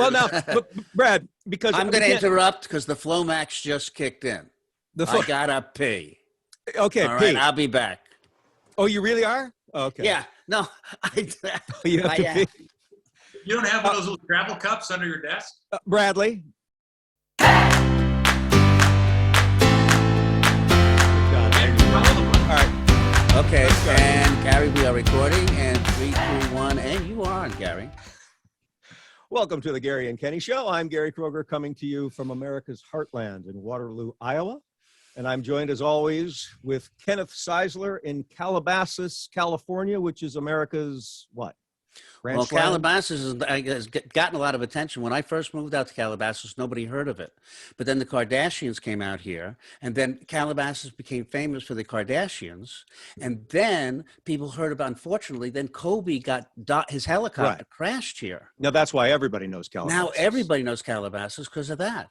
Well, now, Brad, because I'm going to interrupt because the Flomax just kicked in. I gotta pee. Okay, all right, I'll be back. Oh, you really are? Okay. Yeah. No, you have to pee. You don't have one of those little travel cups under your desk? Bradley? All right. Okay, and Gary, we are recording, and 3, 2, 1, and you are on, Gary. Welcome to the Gary and Kenny Show. I'm Gary Kroger, coming to you from America's heartland in Waterloo, Iowa. And I'm joined, as always, with Kenneth Seisler in Calabasas, California, which is America's what? Well, Calabasas has gotten a lot of attention. When I first moved out to Calabasas, nobody heard of it. But then the Kardashians came out here, and then Calabasas became famous for the Kardashians. And then people heard about, unfortunately, then Kobe got his helicopter crashed here. Now, that's why everybody knows Calabasas. Now everybody knows Calabasas because of that.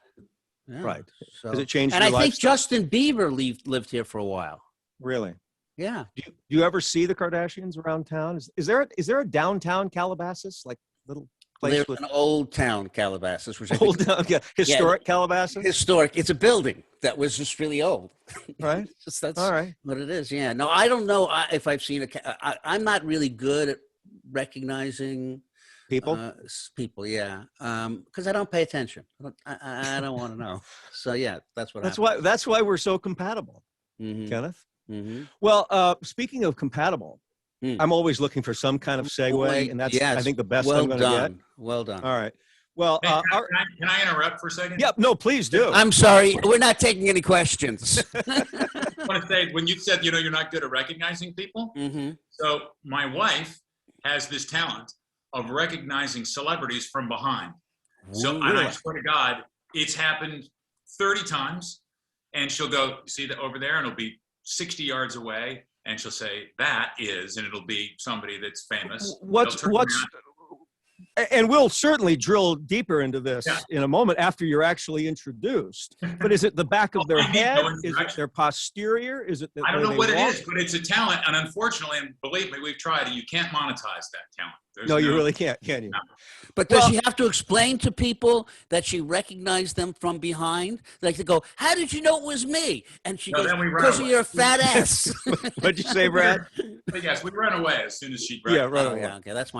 Yeah. Right. Because it changed your lifestyle. And I think Justin Bieber lived here for a while. Really? Yeah. Do you ever see the Kardashians around town? Is there a downtown Calabasas, like little place? There's with an old town Calabasas, which historic Calabasas. Historic. It's a building that was just really old. Right. That's all right. What it is. Yeah. No, I don't know if I've seen I'm not really good at recognizing people. Yeah. Because I don't pay attention. I don't want to know. So yeah, that's what. That's why we're so compatible, Kenneth. Mm-hmm. Well, speaking of compatible, I'm always looking for some kind of segue, and that's I think the best I'm going to get. Well done. All right. Well, hey, can I interrupt for a second? Yeah, no, please do. I'm sorry, we're not taking any questions. I want to say, when you said you're not good at recognizing people, so my wife has this talent of recognizing celebrities from behind. So and I swear to God, it's happened 30 times, and she'll go, see that over there, and it'll be 60 yards away, and she'll say, that is, and it'll be somebody that's famous. And we'll certainly drill deeper into this in a moment after you're actually introduced. But is it the back of their head? Is it their posterior? Is it? I don't know what it is, but it's a talent. And unfortunately, and believe me, we've tried it. You can't monetize that talent. No, you really can't, can you? No. But does she have to explain to people that she recognized them from behind? Like to go, how did you know it was me? And she goes, because of your fat ass. What'd you say, Brad? Yes, we run away as soon as she. Run away. Yeah, okay, that's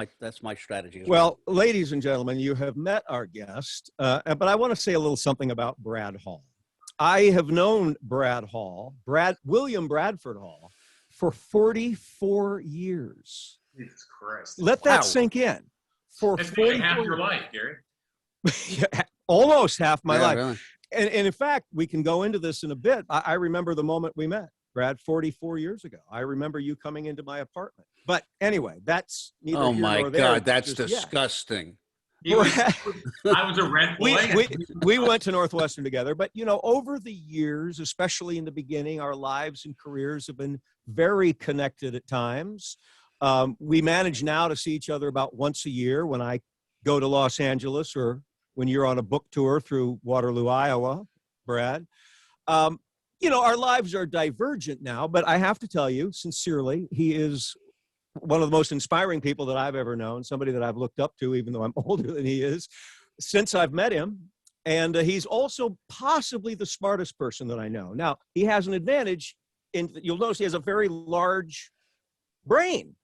my strategy. Well, ladies and gentlemen, you have met our guest, but I want to say a little something about Brad Hall. I have known William Bradford Hall, for 44 years. Jesus Christ. Let that sink in. That's nearly half your life, Gary. Yeah, almost half my life. Really. And in fact, we can go into this in a bit. I remember the moment we met, Brad, 44 years ago. I remember you coming into my apartment. But anyway, that's neither here nor there. God, that's disgusting. I was a rent boy. We went to Northwestern together. But, over the years, especially in the beginning, our lives and careers have been very connected at times. We manage now to see each other about once a year when I go to Los Angeles or when you're on a book tour through Waterloo, Iowa, Brad. Our lives are divergent now, but I have to tell you sincerely, he is one of the most inspiring people that I've ever known, somebody that I've looked up to, even though I'm older than he is, since I've met him. And he's also possibly the smartest person that I know. Now, he has an advantage you'll notice he has a very large brain.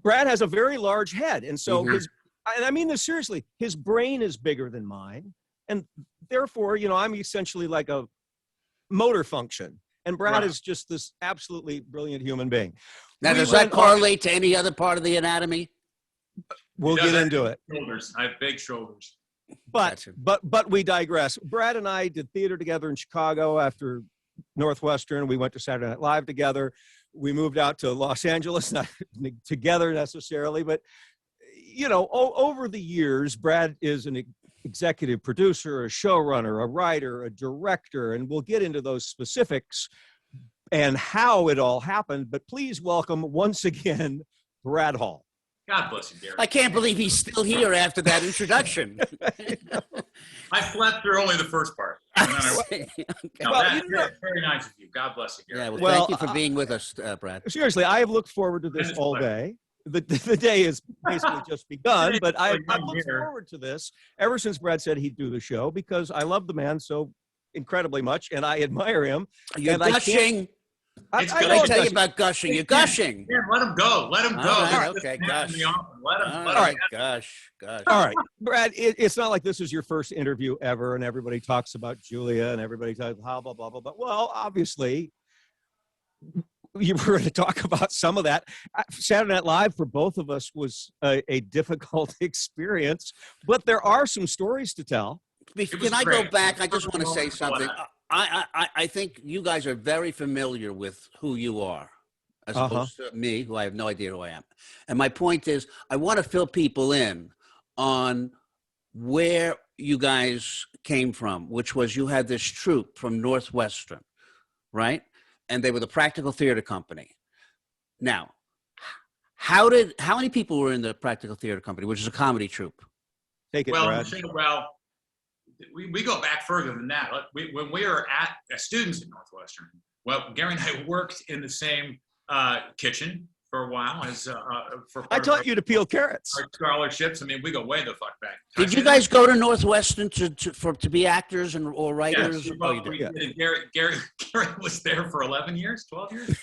Brad has a very large head. And so and I mean this seriously, his brain is bigger than mine. And therefore, I'm essentially like a motor function. And Brad is just this absolutely brilliant human being. Now, does that correlate to any other part of the anatomy? We'll get into it. Shoulders. I have big shoulders. But we digress. Brad and I did theater together in Chicago after Northwestern. We went to Saturday Night Live together. We moved out to Los Angeles, not together necessarily, but, over the years, Brad is an executive producer, a showrunner, a writer, a director, and we'll get into those specifics and how it all happened. But please welcome once again, Brad Hall. God bless you, Gary. I can't believe he's still here after that introduction. I slept through only the first part. Okay. That's very nice of you. God bless you, Gary. Yeah, well, thank you for being with us, Brad. Seriously, I have looked forward to this all day. the day has basically just begun, but I've looked Here. forward to this ever since Brad said he'd do the show, because I love the man so incredibly much and I admire him. You're and gushing. It's What good. did I tell you about gushing? You're gushing. Yeah, let him go. Let him go. All right, This okay, doesn't happen gosh. in the office. Let him. All Let right, him. gosh. All right, Brad, it's not like this is your first interview ever and everybody talks about Julia and everybody talks blah, blah, blah, blah, blah. Well, obviously, you were going to talk about some of that. Saturday Night Live for both of us was a difficult experience, but there are some stories to tell. Can I go back? I just want to say something. I think you guys are very familiar with who you are, as opposed to me, who I have no idea who I am. And my point is, I want to fill people in on where you guys came from, which was you had this troupe from Northwestern, right? And they were the Practical Theater Company. Now, how many people were in the Practical Theater Company, which is a comedy troupe? Take it, Well, Brad. we go back further than that. When we were as students at Northwestern, well, Gary and I worked in the same kitchen for a while as for I taught you to peel carrots. our scholarships. I mean, we go way the fuck back. Did you guys go to Northwestern to be actors or writers? Yes, Oh, you did. we did. Gary was there for 11 years, 12 years.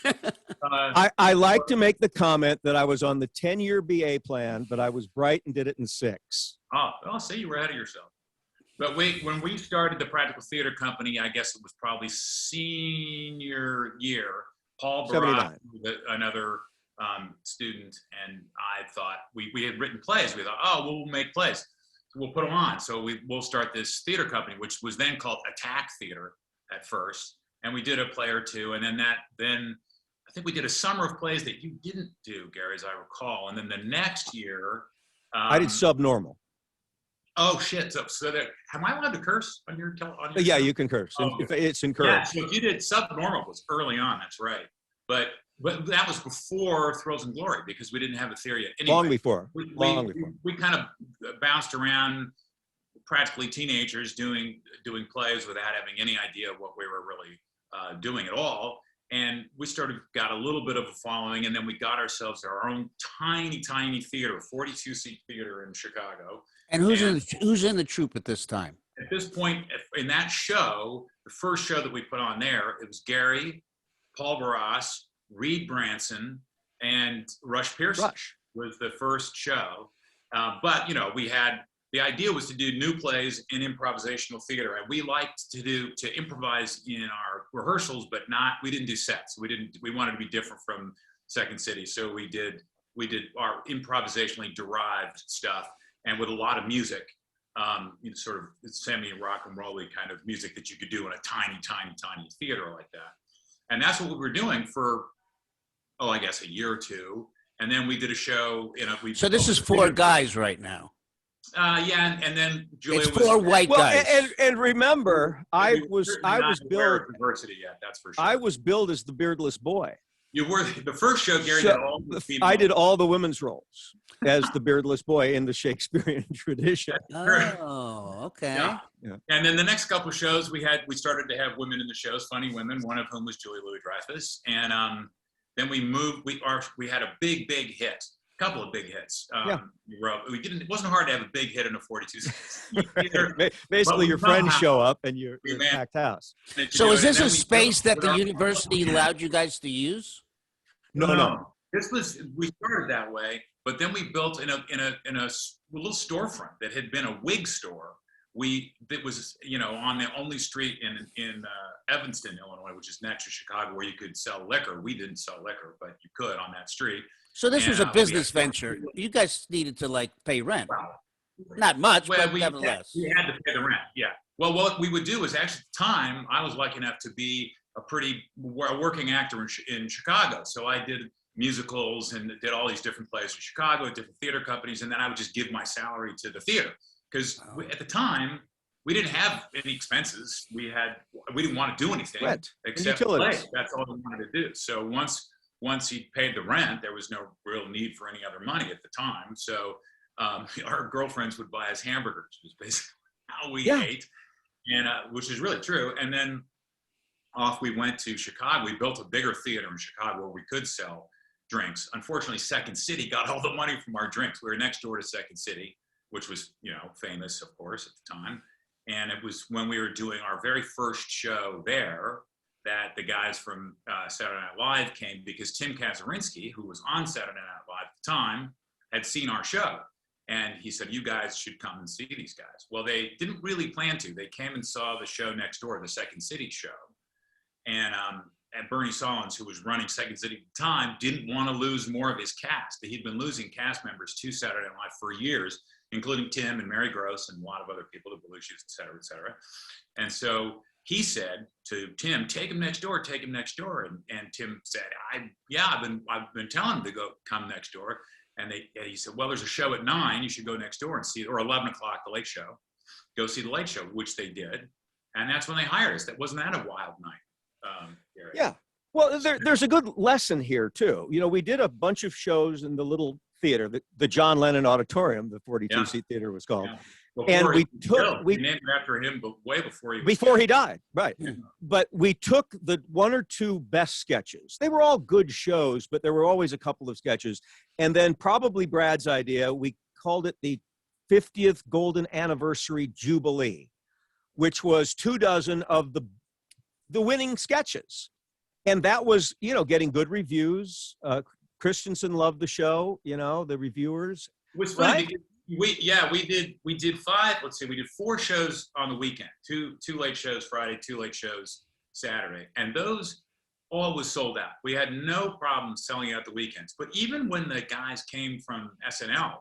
I like to make the comment that I was on the 10-year BA plan, but I was bright and did it in 6. Oh, see, you were ahead of yourself. But when we started the Practical Theater Company, I guess it was probably senior year. Paul Barat, another student, and I thought we had written plays. We thought, we'll make plays. So we'll put them on. So we'll start this theater company, which was then called Attack Theater at first. And we did a play or two. And then I think we did a summer of plays that you didn't do, Gary, as I recall. And then the next year. I did Subnormal. Oh shit! So that, am I allowed to curse on your Yeah, show? you can curse. It's encouraged. Yeah, so if you did Subnormal was early on. That's right. But that was before Thrills and Glory, because we didn't have a theater yet. Anyway, Long before. We kind of bounced around, practically teenagers doing plays without having any idea what we were really doing at all. And we got a little bit of a following, and then we got ourselves our own tiny theater, 42-seat theater in Chicago. And who's in the troupe at this time? At this point, in that show, the first show that we put on there, it was Gary, Paul Barras, Reed Branson, and Rush Pearson. Was the first show. But the idea was to do new plays in improvisational theater, and we liked to improvise in our rehearsals, but we didn't do sets. We wanted to be different from Second City, so we did our improvisationally derived stuff, and with a lot of music, sort of semi-rock and rolly kind of music that you could do in a tiny theater like that. And that's what we were doing for, I guess a year or two. And then we did a show So this is 4 guys right now. Yeah, and then Julia it's 4 white guys. And remember, I was billed. Diversity yet, that's for sure. I was billed as the beardless boy. You were the first show, Gary. Did all the female. I did all the women's roles as the beardless boy in the Shakespearean tradition. Oh, okay. Yeah. And then the next couple of shows we started to have women in the shows, funny women, one of whom was Julia Louis-Dreyfus. And then we moved. We had a big hit. Couple of big hits. It wasn't hard to have a big hit in a 42. Basically, your friends show up and you're in a packed house. So is this a space that the university allowed you guys to use? No. We started that way, but then we built in a little storefront that had been a wig store. It was on the only street in Evanston, Illinois, which is next to Chicago, where you could sell liquor. We didn't sell liquor, but you could on that street. So this was a business venture. You guys needed to pay rent. Not much, but nevertheless. We had to pay the rent, yeah. Well, what we would do is actually at the time, I was lucky enough to be a working actor in Chicago. So I did musicals and did all these different plays in Chicago, different theater companies, and then I would just give my salary to the theater. Because at the time, we didn't have any expenses. We didn't want to do anything except play. That's all we wanted to do. So once he paid the rent, there was no real need for any other money at the time. So our girlfriends would buy us hamburgers, was basically how we ate, and which is really true. And then off we went to Chicago. We built a bigger theater in Chicago where we could sell drinks. Unfortunately, Second City got all the money from our drinks. We were next door to Second City, which was, famous, of course, at the time. And it was when we were doing our very first show there that the guys from Saturday Night Live came, because Tim Kazurinsky, who was on Saturday Night Live at the time, had seen our show. And he said, you guys should come and see these guys. Well, they didn't really plan to. They came and saw the show next door, the Second City show. And Bernie Solins, who was running Second City at the time, didn't want to lose more of his cast. He'd been losing cast members to Saturday Night Live for years, including Tim and Mary Gross and a lot of other people, the Belushis, et cetera, et cetera. And so he said to Tim, take him next door, take him next door. And Tim said, I've been telling him to come next door. And he said, well, there's a show at 9. You should go next door and see it, or 11 o'clock, the Late Show. Go see the Late Show, which they did. And that's when they hired us. Wasn't that a wild night? Yeah. Well, there's a good lesson here, too. We did a bunch of shows in the little theater, the John Lennon Auditorium, the 42-seat theater was called. Yeah. And we named it after him, but way before he died, right? Yeah. But we took the 1 or 2 best sketches. They were all good shows, but there were always a couple of sketches. And then probably Brad's idea, we called it the 50th Golden Anniversary Jubilee, which was 24 of the winning sketches, and that was getting good reviews. Christensen loved the show. The reviewers. It was funny because we did 5. Let's see, we did 4 shows on the weekend. Two late shows Friday, 2 late shows Saturday, and those all was sold out. We had no problem selling out the weekends. But even when the guys came from SNL,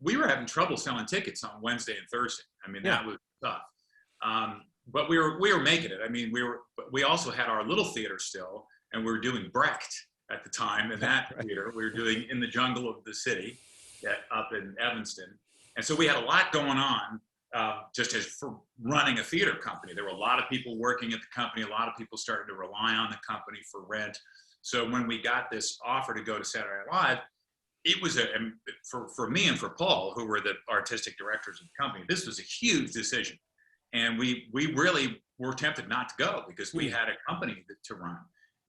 we were having trouble selling tickets on Wednesday and Thursday. I mean, that was tough. But we were making it. I mean, we also had our little theater still, and we were doing Brecht at the time in that theater. We were doing In the Jungle of the City up in Evanston. And so we had a lot going on just as for running a theater company. There were a lot of people working at the company. A lot of people started to rely on the company for rent. So when we got this offer to go to Saturday Night Live, it was for me and for Paul, who were the artistic directors of the company, this was a huge decision. And we really were tempted not to go because we had a company to run.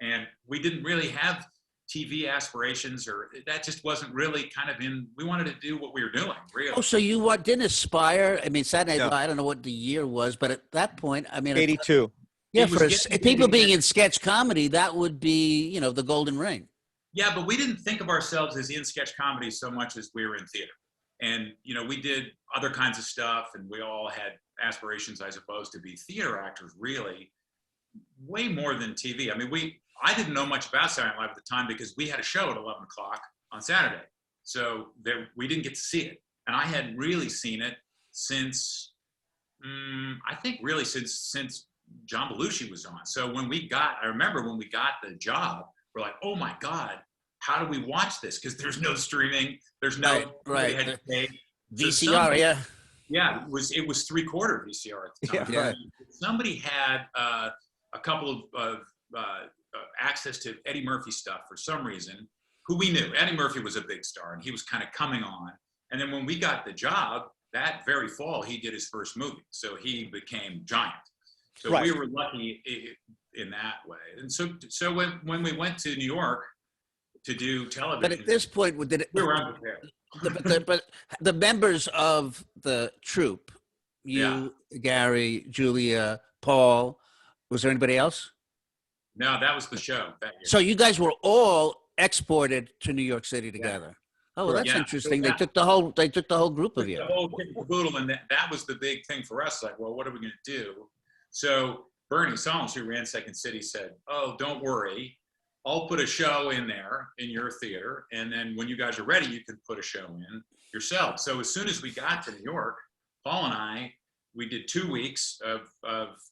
And we didn't really have TV aspirations, or that just wasn't really kind of we wanted to do what we were doing, really. Oh, so you didn't aspire? I mean, Saturday Night Live, I don't know what the year was, but at that point, I mean. 82. Yeah, for people being in sketch comedy, that would be, the golden ring. Yeah, but we didn't think of ourselves as in sketch comedy so much as we were in theater. And, we did other kinds of stuff, and we all had aspirations, I suppose, to be theater actors, really, way more than TV. I mean, I didn't know much about Saturday Night Live at the time because we had a show at 11 o'clock on Saturday. So we didn't get to see it. And I hadn't really seen it since, I think really since John Belushi was on. So I remember when we got the job, we're like, oh my God, how do we watch this? Because there's no streaming, there's no right. VCR, Yeah, it was 3/4 VCR at the time. Yeah. Somebody had a couple of access to Eddie Murphy stuff for some reason, who we knew. Eddie Murphy was a big star, and he was kind of coming on. And then when we got the job, that very fall, he did his first movie. So he became giant. So we were lucky in that way. And so when we went to New York to do television. But at this point, we were unprepared. But the members of the troupe, Gary, Julia, Paul, was there anybody else? No, that was the show that year. So you guys were all exported to New York City together. Yeah. Oh, well, that's interesting. So they took the whole group of you. The whole caboodle, and that was the big thing for us. Like, well, what are we going to do? So Bernie Solins, who ran Second City, said, "Oh, don't worry. I'll put a show in there in your theater, and then when you guys are ready, you can put a show in yourself." So as soon as we got to New York, Paul and we did 2 weeks of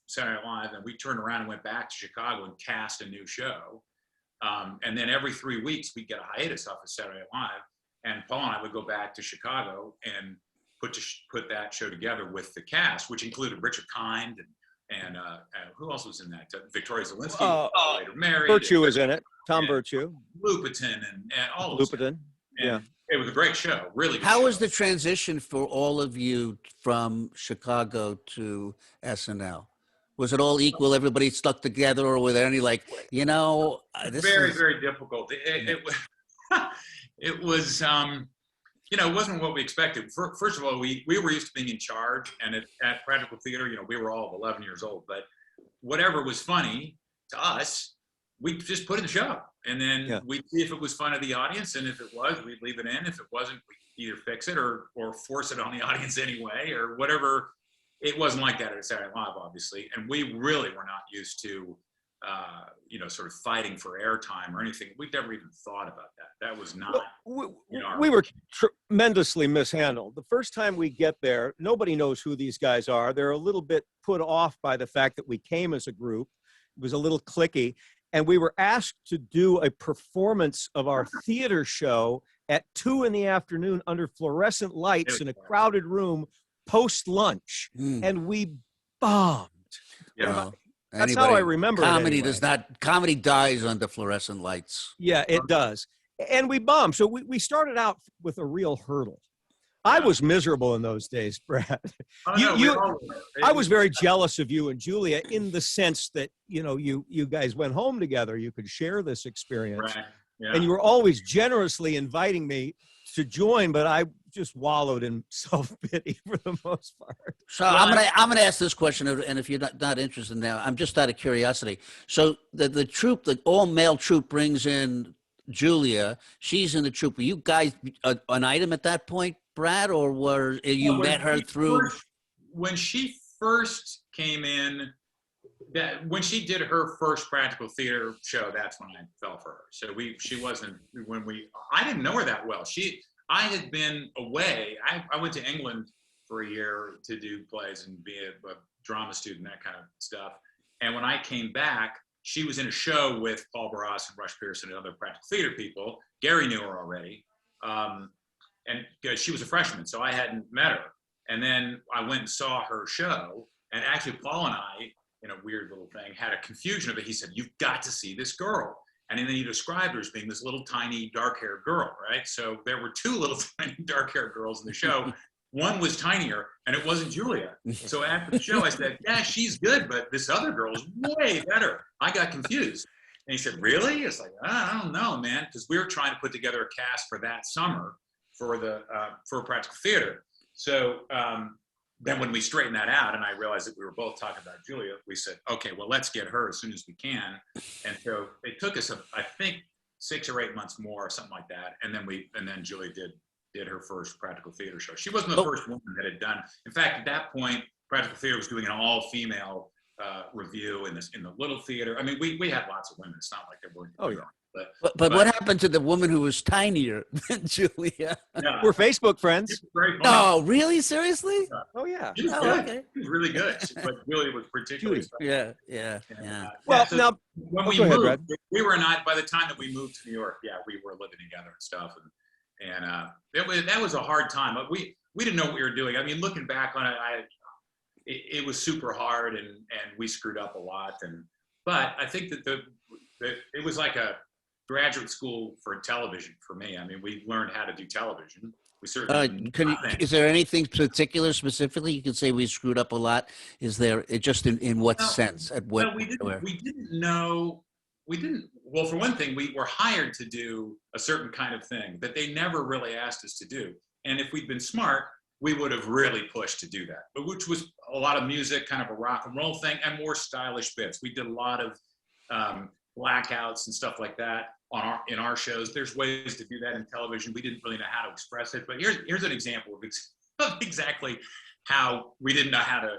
Saturday Night Live, and we turned around and went back to Chicago and cast a new show. And then every 3 weeks, we'd get a hiatus off of Saturday Night Live, and Paul and I would go back to Chicago and put that show together with the cast, which included Richard Kind and who else was in that? Victoria Zelinsky, later married. Virtue was in it. Tom Virtue. Lupitan and all of Lupitan. Yeah. It was a great show, really good How show. was the transition for all of you from Chicago to SNL? Was it all equal? Everybody stuck together, or were there any this very, very difficult. it was, it wasn't what we expected. First of all, we were used to being in charge, and at Practical Theater, we were all 11 years old, but whatever was funny to us, we just put in the show, and then we'd see if it was fun to the audience, and if it was, we'd leave it in. If it wasn't, we'd either fix it or force it on the audience anyway, or whatever. It wasn't like that at Saturday Night Live, obviously, and we really were not used to, sort of fighting for airtime or anything. We've never even thought about that. That was not. We were tremendously mishandled. The first time we get there, nobody knows who these guys are. They're a little bit put off by the fact that we came as a group. It was a little cliquey. And we were asked to do a performance of our theater show at 2 p.m. under fluorescent lights in a crowded room post-lunch. And we bombed. Yeah. Well, that's how I remember comedy it. Anyway. Comedy dies under fluorescent lights. Yeah, it does. And we bombed. So we started out with a real hurdle. I was miserable in those days, Brad. I was very jealous of you and Julia in the sense that, you guys went home together. You could share this experience. Right. Yeah. And you were always generously inviting me to join, but I just wallowed in self-pity for the most part. So I'm gonna ask this question, and if you're not interested now, I'm just out of curiosity. So the troupe, the all-male troupe brings in Julia. She's in the troupe. Were you guys an item at that point, Brad, or were you met her through? When she first came in, when she did her first Practical Theater show, that's when I fell for her. So she wasn't I didn't know her that well. I had been away. I went to England for a year to do plays and be a drama student, that kind of stuff. And when I came back, she was in a show with Paul Barras and Rush Pearson and other Practical Theater people. Gary knew her already. And she was a freshman, so I hadn't met her. And then I went and saw her show. And actually, Paul and I, in a weird little thing, had a confusion of it. He said, "You've got to see this girl." And then he described her as being this little tiny dark-haired girl, right? So there were 2 little tiny dark-haired girls in the show. One was tinier, and it wasn't Julia. So after the show, I said, "Yeah, she's good, but this other girl is way better." I got confused. And he said, "Really?" It's like, I don't know, man, because we were trying to put together a cast for that summer for Practical Theater. So then when we straightened that out and I realized that we were both talking about Julia, we said, okay, well, let's get her as soon as we can. And so it took us, I think, 6 or 8 months more or something like that. And then Julia did her first Practical Theater show. She wasn't the first woman that had done. In fact, at that point, Practical Theater was doing an all-female review in the little theater. I mean, we had lots of women. It's not like there weren't. Oh, yeah. But what happened to the woman who was tinier than Julia? Yeah. We're Facebook friends. No, really? Seriously? Oh, yeah. She was good. Okay. She was really good. But Julia was particularly Yeah. Well, so now, when we moved, we were not, by the time that we moved to New York, we were living together and stuff. And that was a hard time. But we didn't know what we were doing. I mean, looking back on it, it was super hard and we screwed up a lot. But I think that it was like a graduate school for television for me. I mean, we learned how to do television. We certainly is there anything specifically you can say we screwed up a lot? Is there just in what sense? At what? No, we didn't know. Well, for one thing, we were hired to do a certain kind of thing that they never really asked us to do. And if we'd been smart, we would have really pushed to do that. But which was a lot of music, kind of a rock and roll thing, and more stylish bits. We did a lot of blackouts and stuff like that in our shows. There's ways to do that in television. We didn't really know how to express it, but here's an example of exactly how we didn't know how to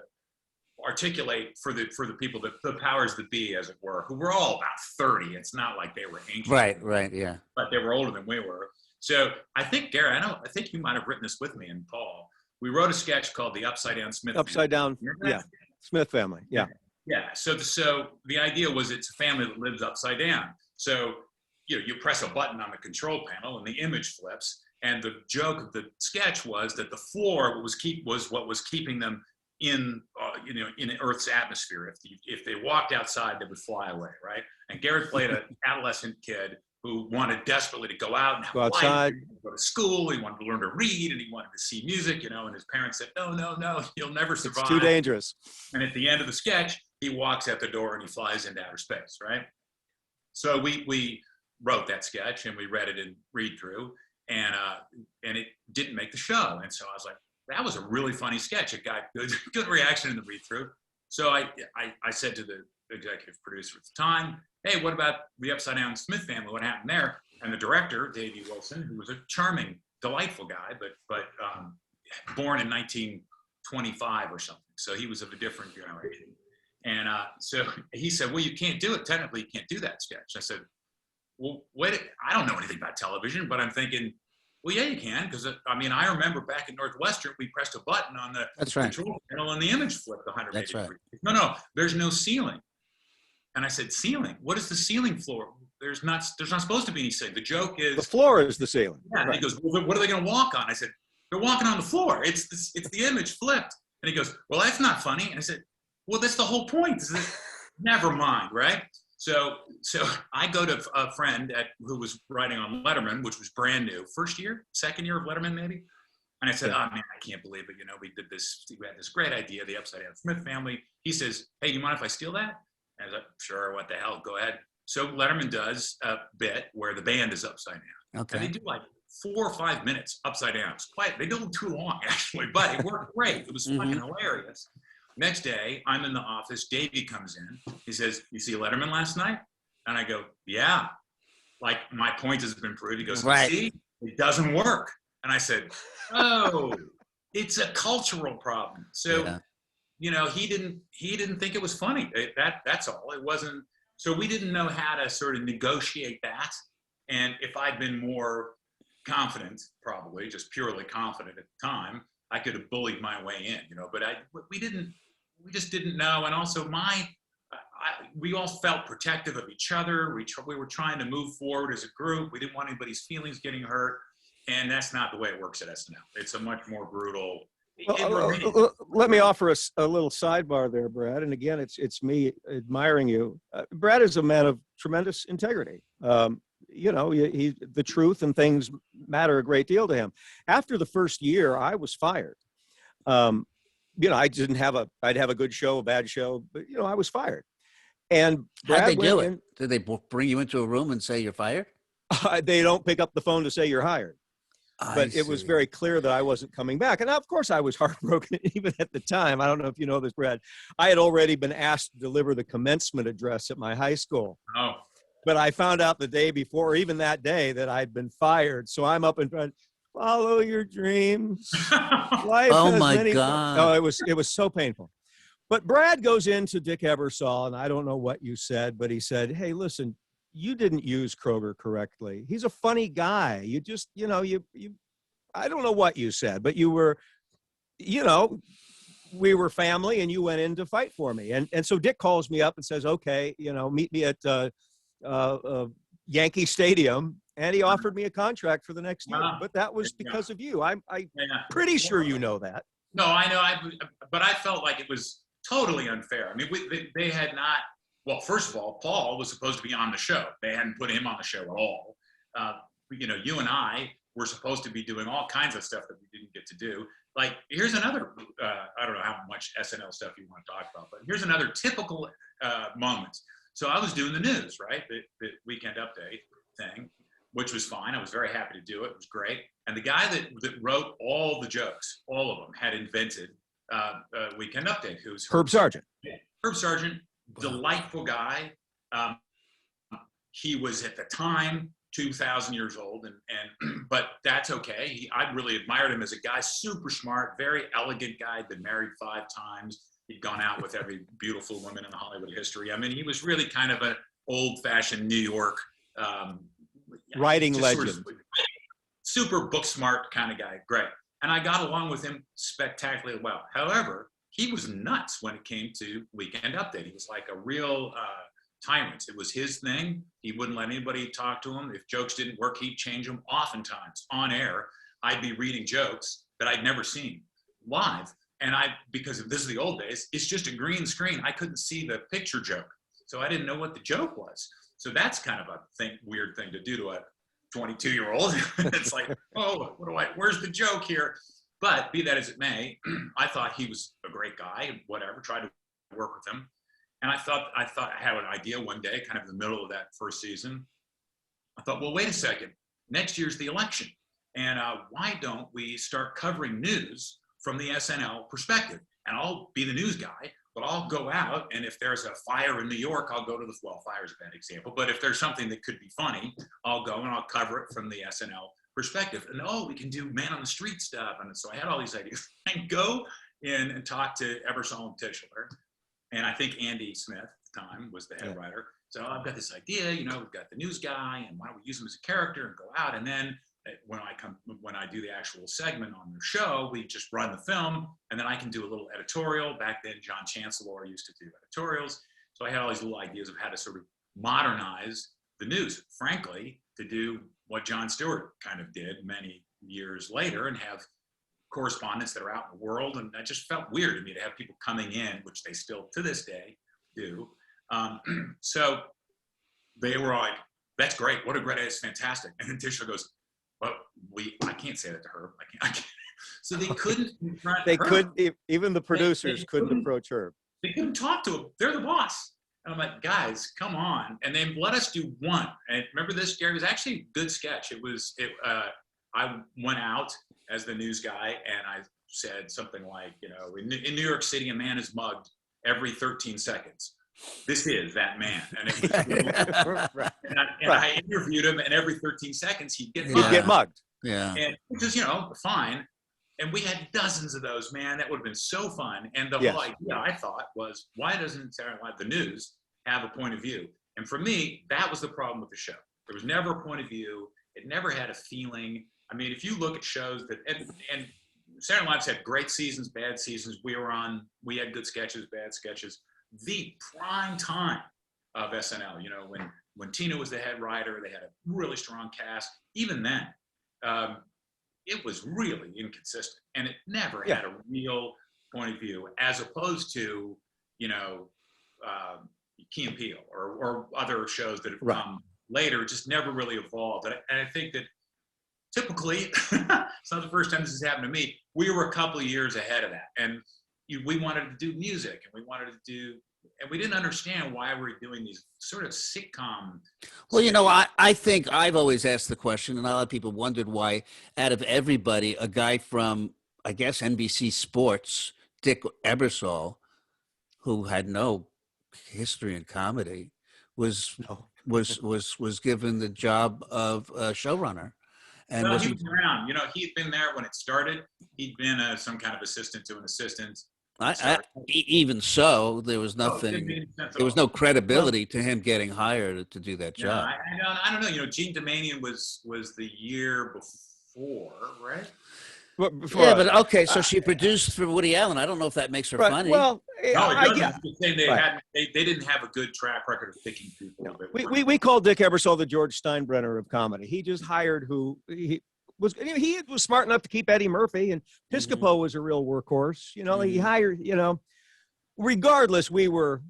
articulate for the people, the powers that be, as it were, who were all about 30. It's not like they were ancient. Right, yeah. But they were older than we were. So I think, Gary, I think you might have written this with me and Paul. We wrote a sketch called The Upside Down Smith Family. Yeah, Smith Family, yeah. Yeah, so the idea was it's a family that lives upside down. So you press a button on the control panel and the image flips. And the joke of the sketch was that the floor was what was keeping them in Earth's atmosphere. If they walked outside, they would fly away, right? And Garrett played an adolescent kid who wanted desperately to go out and have outside, go to school. He wanted to learn to read and he wanted to see music, and his parents said, no, you'll never survive. It's too dangerous. And at the end of the sketch, he walks out the door and he flies into outer space, right? So we wrote that sketch, and we read it in read through, and it didn't make the show. And so I was like, that was a really funny sketch. It got good reaction in the read through. So I said to the executive producer at the time, hey, what about the Upside Down Smith family? What happened there? And the director, Davey Wilson, who was a charming, delightful guy, but born in 1925 or something. So he was of a different generation. And so he said, well, you can't do it. Technically, you can't do that sketch. I said, well, wait, I don't know anything about television, but I'm thinking, well, yeah, you can. Because, I mean, I remember back in Northwestern, we pressed a button on the control panel and the image flipped 180 That's right. degrees. No, there's no ceiling. And I said, ceiling? What is the ceiling floor? There's not supposed to be any ceiling. The joke is... The floor is the ceiling. Yeah, right. And he goes, well, what are they going to walk on? I said, they're walking on the floor. It's the image flipped. And he goes, well, that's not funny. And I said, well, that's the whole point. Never mind, right? So I go to a friend who was writing on Letterman, which was brand new, second year of Letterman maybe. And I said, oh man, I can't believe it. You know, we had this great idea, the Upside Down Smith family. He says, hey, you mind if I steal that? And I was like, sure, what the hell, go ahead. So Letterman does a bit where the band is upside down. Okay. And they do like 4 or 5 minutes upside down. It's quite, they don't do too long actually, but it worked great. It was fucking hilarious. Next day, I'm in the office. Davey comes in. He says, you see Letterman last night? And I go, yeah. Like, my point has been proved. He goes, right. See, it doesn't work. And I said, oh, it's a cultural problem. So, you know, he didn't think it was funny. That's all. It wasn't. So we didn't know how to sort of negotiate that. And if I'd been more confident, probably just purely confident at the time, I could have bullied my way in, you know, but we just didn't know. And also we all felt protective of each other. We were trying to move forward as a group. We didn't want anybody's feelings getting hurt. And that's not the way it works at SNL. It's a much more brutal. Let me offer a little sidebar there, Brad. And again, it's me admiring you. Brad is a man of tremendous integrity. You know, the truth and things matter a great deal to him. After the first year, I was fired. You know, I'd have a good show, a bad show, but you know, I was fired. And Brad, how'd they do it? Did they bring you into a room and say you're fired? They don't pick up the phone to say you're hired. But it was very clear that I wasn't coming back. And of course I was heartbroken even at the time. I don't know if you know this, Brad. I had already been asked to deliver the commencement address at my high school. Oh. But I found out the day before, even that day, that I'd been fired. So I'm up in front, follow your dreams. Life oh has my many God. Oh, it was so painful. But Brad goes into Dick Ebersol, and I don't know what you said, but he said, hey, listen, you didn't use Kroger correctly. He's a funny guy. You just, you know, I don't know what you said, but you were, you know, we were family and you went in to fight for me. And so Dick calls me up and says, okay, you know, meet me at Yankee Stadium. And he offered me a contract for the next year, but that was because of you. I'm pretty sure you know that. No, I know. But I felt like it was totally unfair. I mean, they had not. Well, first of all, Paul was supposed to be on the show. They hadn't put him on the show at all. You know, you and I were supposed to be doing all kinds of stuff that we didn't get to do. Like, here's another, I don't know how much SNL stuff you want to talk about, but here's another typical moment. So I was doing the news, right? The Weekend Update thing, which was fine. I was very happy to do it. It was great. And the guy that wrote all the jokes, all of them, had invented Weekend Update, who's Herb Sargent. Herb Sargent. Delightful guy. He was at the time 2,000 years old, but that's okay. I really admired him as a guy. Super smart, very elegant guy. Been married 5 times. He'd gone out with every beautiful woman in the Hollywood history. I mean, he was really kind of an old-fashioned New York writing legend. Sort of super book smart kind of guy. Great, and I got along with him spectacularly well. However, he was nuts when it came to Weekend Update. He was like a real tyrant. It was his thing. He wouldn't let anybody talk to him. If jokes didn't work, he'd change them. Oftentimes, on air, I'd be reading jokes that I'd never seen live. And because this is the old days, it's just a green screen. I couldn't see the picture joke. So I didn't know what the joke was. So that's kind of a weird thing to do to a 22-year-old. It's like, oh, where's the joke here? But be that as it may, I thought he was a great guy, whatever, tried to work with him. And I thought I had an idea one day, kind of in the middle of that first season. I thought, well, wait a second. Next year's the election. And why don't we start covering news from the SNL perspective? And I'll be the news guy, but I'll go out, and if there's a fire in New York, I'll go to the, well, fire's a bad example, but if there's something that could be funny, I'll go and I'll cover it from the SNL perspective. And we can do man on the street stuff. And so I had all these ideas. And go in and talk to Ebersol and Tischler. And I think Andy Smith at the time was the head writer. So I've got this idea, we've got the news guy, and why don't we use him as a character and go out? And then when I do the actual segment on the show, we just run the film, and then I can do a little editorial. Back then, John Chancellor used to do editorials. So I had all these little ideas of how to sort of modernize the news, frankly, to do what Jon Stewart kind of did many years later and have correspondents that are out in the world. And that just felt weird to me to have people coming in, which they still to this day do. So they were like, that's great. What a great idea. It's fantastic. And then Tischler goes, well, I can't say that to her. I can't. So they couldn't confront her. Even the producers couldn't approach her. They couldn't talk to him. They're the boss. And I'm like, guys, come on. And then let us do one. And remember this, Gary? It was actually a good sketch. I went out as the news guy, and I said something like, in New York City, a man is mugged every 13 seconds. This is that man. And, I interviewed him, and every 13 seconds he'd get mugged. Yeah. And which is, fine. And we had dozens of those, man. That would have been so fun. And the whole idea, I thought, was, why doesn't Saturday Night Live, the news, have a point of view? And for me, that was the problem with the show. There was never a point of view. It never had a feeling. I mean, if you look at shows that, and Saturday Night Live's had great seasons, bad seasons. We had good sketches, bad sketches. The prime time of SNL, when Tina was the head writer, they had a really strong cast. Even then, it was really inconsistent, and it never had a real point of view, as opposed to, Key and Peele or other shows that have come later, just never really evolved. And I think that typically, it's not the first time this has happened to me, we were a couple of years ahead of that. And we wanted to do music, and we didn't understand why we were doing these sort of sitcom. Well, I think I've always asked the question, and a lot of people wondered why, out of everybody, a guy from, I guess, NBC Sports, Dick Ebersol, who had no history in comedy, was given the job of showrunner. And he was around. He'd been there when it started. He'd been some kind of assistant to an assistant. Even so, there was nothing. There was no credibility to him getting hired to do that job. I don't know. Gene Domanian was the year before, right? But okay. So she produced for Woody Allen. I don't know if that makes her funny. Well, they didn't have a good track record of picking people. We call Dick Ebersol the George Steinbrenner of comedy. He just hired he was smart enough to keep Eddie Murphy, and Piscopo was a real workhorse. He hired, regardless, we were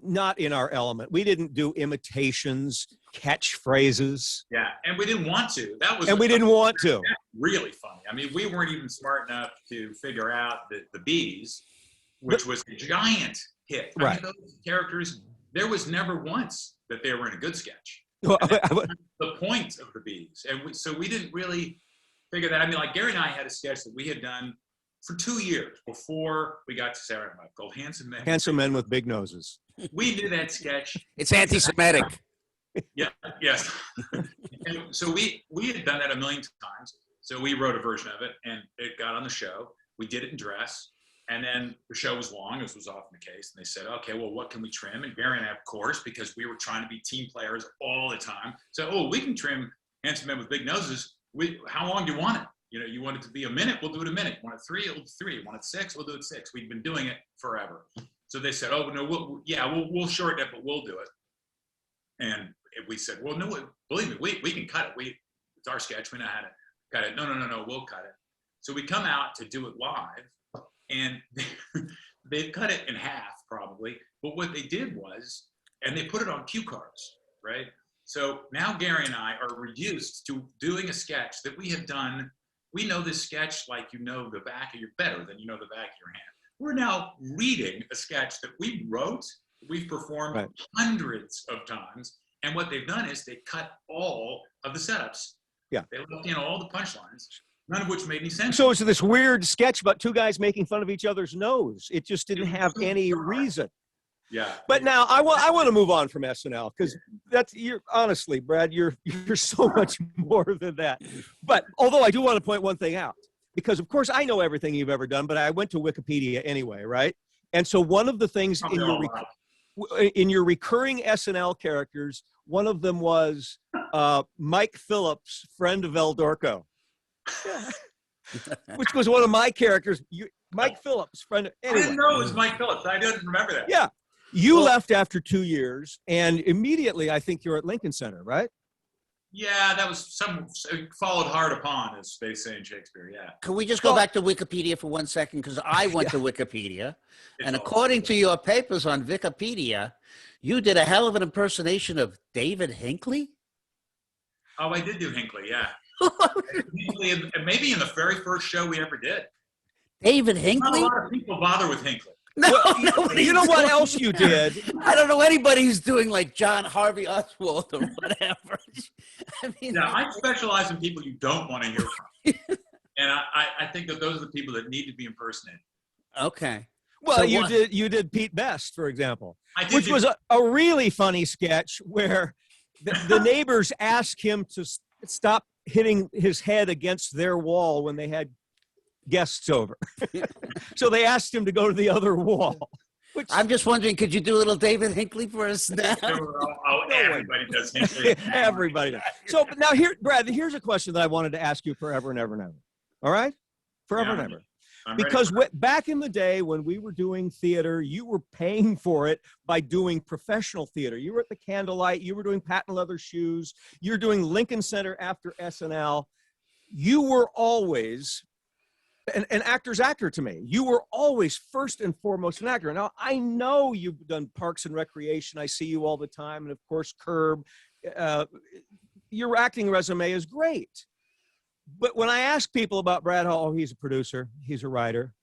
not in our element. We didn't do imitations, catchphrases. Yeah, and we didn't want to. We didn't want to. Really funny. I mean, we weren't even smart enough to figure out the Bees, which was a giant hit. I mean, those characters, there was never once that they were in a good sketch. The point of the Bees. And so we didn't really figure that. I mean, like Gary and I had a sketch that we had done for 2 years before we got to Saturday Night Live called Handsome Men. Handsome Men with Big Noses. We did that sketch. It's anti-Semitic. Yeah, yes. And so we had done that a million times. So we wrote a version of it, and it got on the show. We did it in dress. And then the show was long, as was often the case. And they said, okay, well, what can we trim? And Gary and I, of course, because we were trying to be team players all the time. So, we can trim Handsome Men with Big Noses. How long do you want it? You want it to be a minute? We'll do it a minute. You want it 3? We'll do 3. You want it 6? We'll do it 6. We've been doing it forever. So they said, oh, no, we'll shorten it, but we'll do it. And we said, well, no, believe me, we can cut it. It's our sketch. We know how to cut it. No, we'll cut it. So we come out to do it live. And they cut it in half, probably. But what they did was, and they put it on cue cards, right? So now Gary and I are reduced to doing a sketch that we have done. We know this sketch like the back of your, better than the back of your hand. We're now reading a sketch that we wrote, we've performed hundreds of times, And what they've done is they cut all of the setups. Yeah. They left in all the punchlines, none of which made any sense. So it's this weird sketch about two guys making fun of each other's nose. It just didn't have any reason. Yeah. But now I want to move on from SNL, because honestly, Brad, you're so much more than that. But although I do want to point one thing out, because of course I know everything you've ever done, but I went to Wikipedia anyway, right? And so one of the things in your recurring SNL characters, one of them was Mike Phillips, friend of El Dorco, which was one of my characters. Mike Phillips, friend. Anyway. I didn't know it was Mike Phillips. I didn't remember that. Yeah. You left after 2 years, and immediately I think you're at Lincoln Center, right? Yeah, that was followed hard upon, as they say in Shakespeare. Yeah. Can we just go back to Wikipedia for 1 second? Because I went to Wikipedia, and according to your papers on Wikipedia, you did a hell of an impersonation of David Hinckley. Oh, I did do Hinckley, yeah. Hinckley, maybe in the very first show we ever did. David Hinckley? Not a lot of people bother with Hinckley. No, you know what else you did? I don't know anybody who's doing like John Harvey Oswald or whatever. I mean, yeah, I specialize in people you don't want to hear from. And I think that those are the people that need to be impersonated. Okay. Well, So you did Pete Best, for example, which do. was a really funny sketch where the neighbors asked him to stop hitting his head against their wall when they had guests over. So they asked him to go to the other wall. Which, I'm just wondering, could you do a little David Hinckley for us now? Everybody does Hinckley. Everybody does. So but now here, Brad, here's a question that I wanted to ask you forever and ever and ever. All right? Forever and ever. Because back in the day when we were doing theater, you were paying for it by doing professional theater. You were at the Candlelight. You were doing Patent Leather Shoes. You're doing Lincoln Center after SNL. You were always an actor's actor to me. You were always first and foremost an actor. Now, I know you've done Parks and Recreation. I see you all the time. And of course, Curb. Your acting resume is great. But when I ask people about Brad Hall, oh, he's a producer, he's a writer,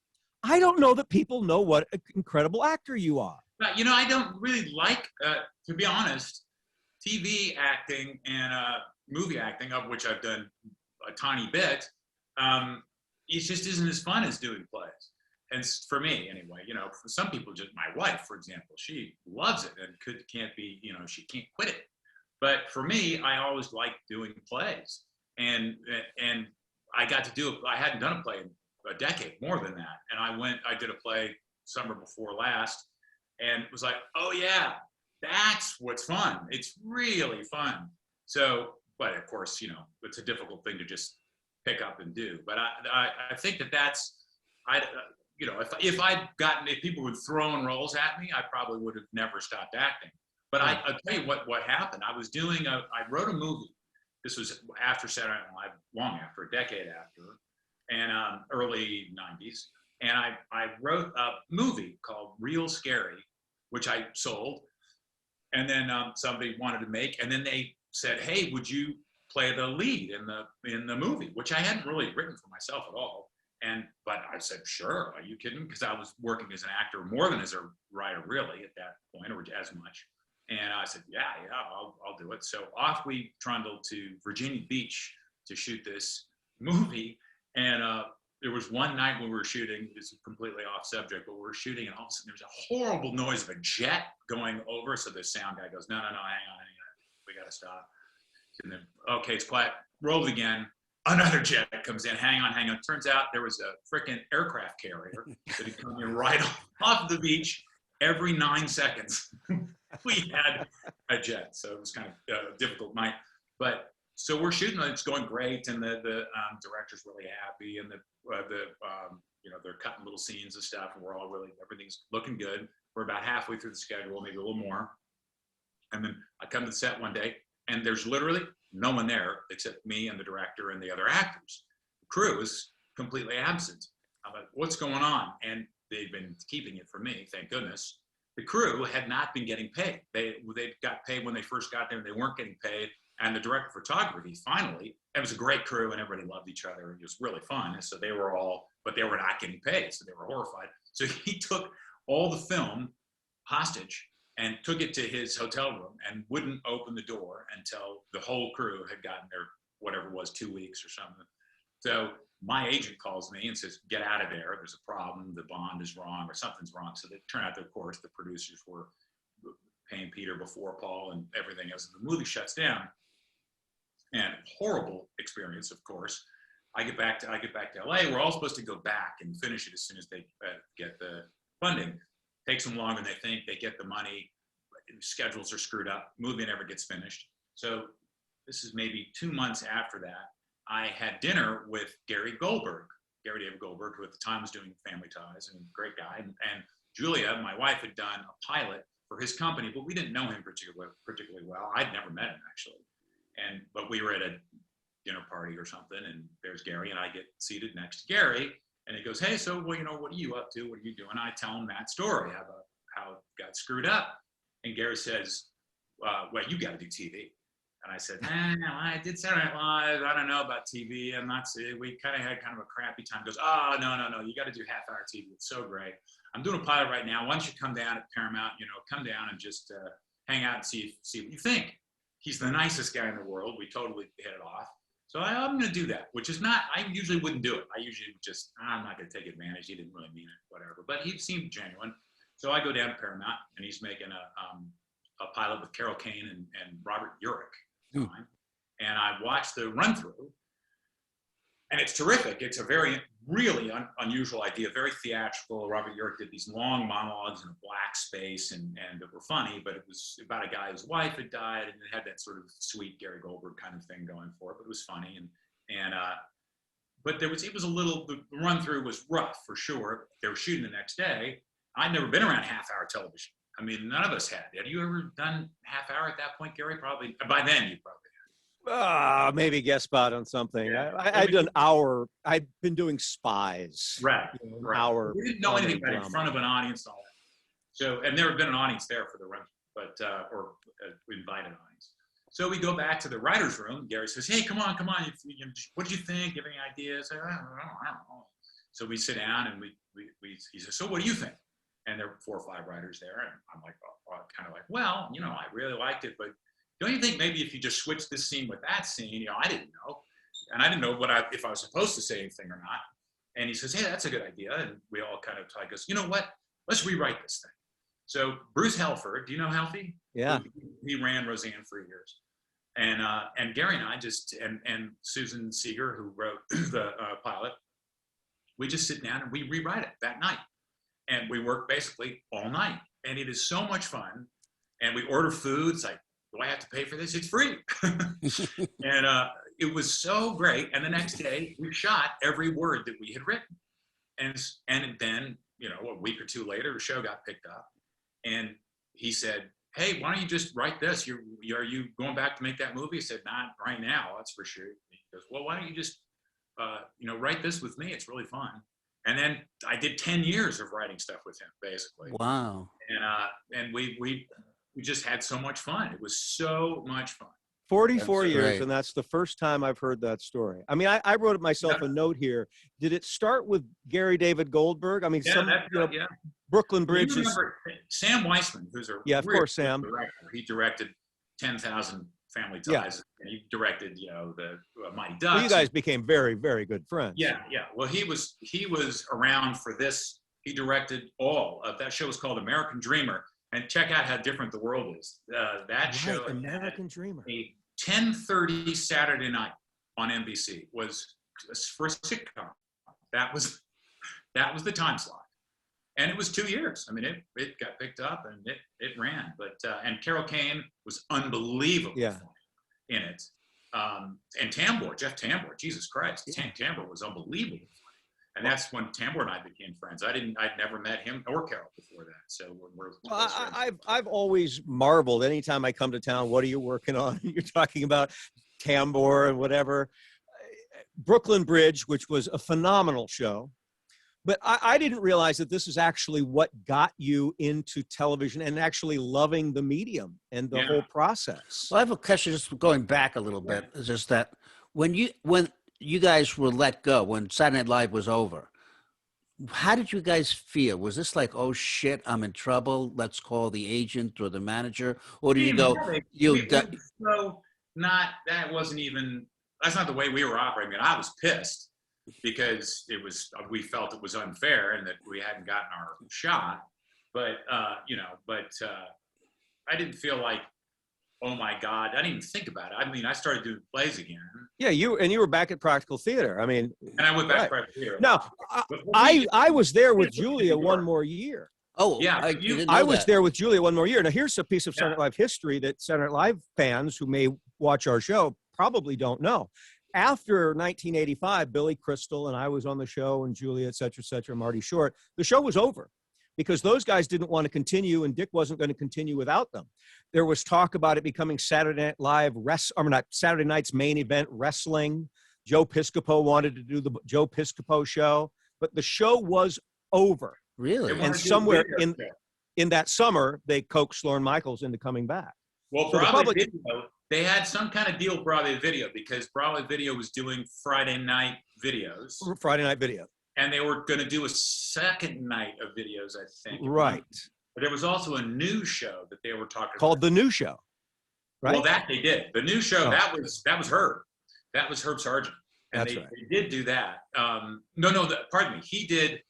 I don't know that people know what an incredible actor you are. You know, I don't really like, to be honest, TV acting and movie acting, of which I've done a tiny bit. It just isn't as fun as doing plays. And for me, anyway, you know, for some people, just my wife, for example, she loves it and can't be, you know, she can't quit it. But for me, I always liked doing plays. And I got to do it. I hadn't done a play in a decade, more than that. And I did a play summer before last, and it was like, oh yeah, that's what's fun. It's really fun. So, but of course, you know, it's a difficult thing to just pick up and do. But I think that's, you know, if people would throw roles at me, I probably would have never stopped acting. But I'll tell you what happened. I wrote a movie. This was after Saturday Night Live, long after, a decade after, and early 90s. And I wrote a movie called Real Scary, which I sold. And then somebody wanted to make, and then they said, hey, would you play the lead in the movie, which I hadn't really written for myself at all. But I said, sure, are you kidding? Because I was working as an actor more than as a writer, really, at that point, or as much. And I said, yeah, I'll do it. So off we trundled to Virginia Beach to shoot this movie. And there was one night when we were shooting, this is completely off subject, but we were shooting, and all of a sudden there was a horrible noise of a jet going over. So the sound guy goes, no, hang on, we got to stop. And then, okay, it's quiet. Roll it again. Another jet comes in. Hang on. Turns out there was a freaking aircraft carrier that had come in right off the beach every 9 seconds. We had a jet, so it was kind of a difficult night. But so we're shooting, it's going great, and the director's really happy, and the you know, they're cutting little scenes and stuff, and everything's looking good. We're about halfway through the schedule, maybe a little more. And then I come to the set one day, and there's literally no one there except me and the director and the other actors. The crew is completely absent. I'm like, what's going on? And they've been keeping it from me, thank goodness. The crew had not been getting paid. They got paid when they first got there, and they weren't getting paid. And the director of photography, finally, it was a great crew, and everybody loved each other. It was really fun. And so they were but they were not getting paid, so they were horrified. So he took all the film hostage and took it to his hotel room and wouldn't open the door until the whole crew had gotten there, whatever it was, 2 weeks or something. So my agent calls me and says, get out of there. There's a problem. The bond is wrong or something's wrong. So it turned out that, of course, the producers were paying Peter before Paul and everything else. The movie shuts down. And horrible experience, of course. I get back to LA. We're all supposed to go back and finish it as soon as they get the funding. Takes them longer than they think. They get the money. Schedules are screwed up. Movie never gets finished. So this is maybe 2 months after that. I had dinner with Gary David Goldberg, who at the time was doing Family Ties, and a great guy. And Julia, my wife, had done a pilot for his company, but we didn't know him particularly well. I'd never met him, actually. But we were at a dinner party or something, and there's Gary, and I get seated next to Gary, and he goes, hey, so, well, what are you up to? What are you doing? I tell him that story about how it got screwed up. And Gary says, well, you got to do TV. And I said, I did Saturday Night Live. I don't know about TV. I'm not saying, we kind of had kind of a crappy time. He goes, oh, no. You got to do half-hour TV. It's so great. I'm doing a pilot right now. Why don't you come down at Paramount, come down and just hang out and see what you think. He's the nicest guy in the world. We totally hit it off. So I'm going to do that, which is not, I usually wouldn't do it. I usually just, I'm not going to take advantage. He didn't really mean it, whatever. But he seemed genuine. So I go down to Paramount, and he's making a pilot with Carol Kane and Robert Urich. And I watched the run through, and it's terrific. It's a really unusual idea, very theatrical. Robert Urich did these long monologues in a black space, and that were funny, but it was about a guy whose wife had died, and it had that sort of sweet Gary Goldberg kind of thing going for it, but it was funny. But it was a little, the run through was rough for sure. They were shooting the next day. I'd never been around half-hour television. I mean, none of us had. Had you ever done half-hour at that point, Gary? Probably. By then, you probably had. Maybe guest spot on something. Yeah. I'd done hour. I'd been doing Spies. Right. Hour. We didn't know anything about it in front of an audience and all that. So, and there had been an audience there for the run, but or invited audience. So we go back to the writer's room. Gary says, hey, come on. What did you think? Give any ideas? I don't know. So we sit down, and he says, so what do you think? And there were 4 or 5 writers there. And I'm like, kind of like, well, I really liked it, but don't you think maybe if you just switch this scene with that scene, I didn't know. And I didn't know if I was supposed to say anything or not. And he says, hey, that's a good idea. And we all kind of talk, goes, you know what? Let's rewrite this thing. So Bruce Helford, do you know Helfie? Yeah. He ran Roseanne for years. And Gary and I just, and Susan Seeger, who wrote the pilot, we just sit down and we rewrite it that night. And we work basically all night. And it is so much fun. And we order food. It's like, do I have to pay for this? It's free. And it was so great. And the next day, we shot every word that we had written. And then, a week or 2 later, the show got picked up. And he said, hey, why don't you just write this? Are you going back to make that movie? I said, not right now, that's for sure. He goes, well, why don't you just, write this with me? It's really fun. And then I did 10 years of writing stuff with him, basically. Wow. And we just had so much fun. It was so much fun. 44 years, great. and that's the first time I've heard that story. I mean, I wrote it myself a note here. Did it start with Gary David Goldberg? I mean, Brooklyn Bridge is... Sam Weisman, who's of course, Sam. Director. He directed 10,000 Family Ties. And he directed, the Mighty Ducks. Well, you guys became very, very good friends. Yeah. Well, he was around for this. He directed all of that show. Was called American Dreamer. And check out how different the world is. That show, American Dreamer, a 10:30 Saturday night on NBC was for a sitcom. That was the time slot, and it was 2 years. I mean, it got picked up and it ran. But and Carol Kane was unbelievably funny in it. And Jeff Tambor, Jesus Christ, Tambor was unbelievable. And that's when Tambor and I became friends. I'd never met him or Carol before that. So we're I've always marveled anytime I come to town. What are you working on? You're talking about Tambor and whatever. Brooklyn Bridge, which was a phenomenal show. But I didn't realize that this is actually what got you into television and actually loving the medium and the whole process. Well, I have a question just going back a little bit. It's just that when you guys were let go, when Saturday Night Live was over, how did you guys feel? Was this like, oh shit, I'm in trouble, let's call the agent or the manager? Or do you go, so not, that wasn't even, that's not the way we were operating. I mean, I was pissed because we felt it was unfair and that we hadn't gotten our shot. But, I didn't feel like, oh my God, I didn't even think about it. I mean, I started doing plays again. Yeah, you were back at Practical Theater. I mean, and I went back to Practical Theater. Now, I was there with Julia one more year. Oh, yeah, I was there with Julia one more year. Now, here's a piece of Saturday Night Live history that Saturday Night Live fans who may watch our show probably don't know. After 1985, Billy Crystal and I was on the show, and Julia, et cetera, Marty Short, the show was over because those guys didn't want to continue, and Dick wasn't going to continue without them. There was talk about it becoming Saturday Night Live, Saturday night's main event, wrestling. Joe Piscopo wanted to do the Joe Piscopo show, but the show was over. Really? And somewhere in that summer, they coaxed Lorne Michaels into coming back. Well, so Broadway Video, they had some kind of deal with Broadway Video because Broadway Video was doing Friday night videos. Friday night video. And they were going to do a second night of videos, I think. Right. But there was also a new show that they were talking about. Called The New Show. Right? Well, that they did. The new show, that was Herb. That was Herb Sargent. And they did do that. Pardon me. He did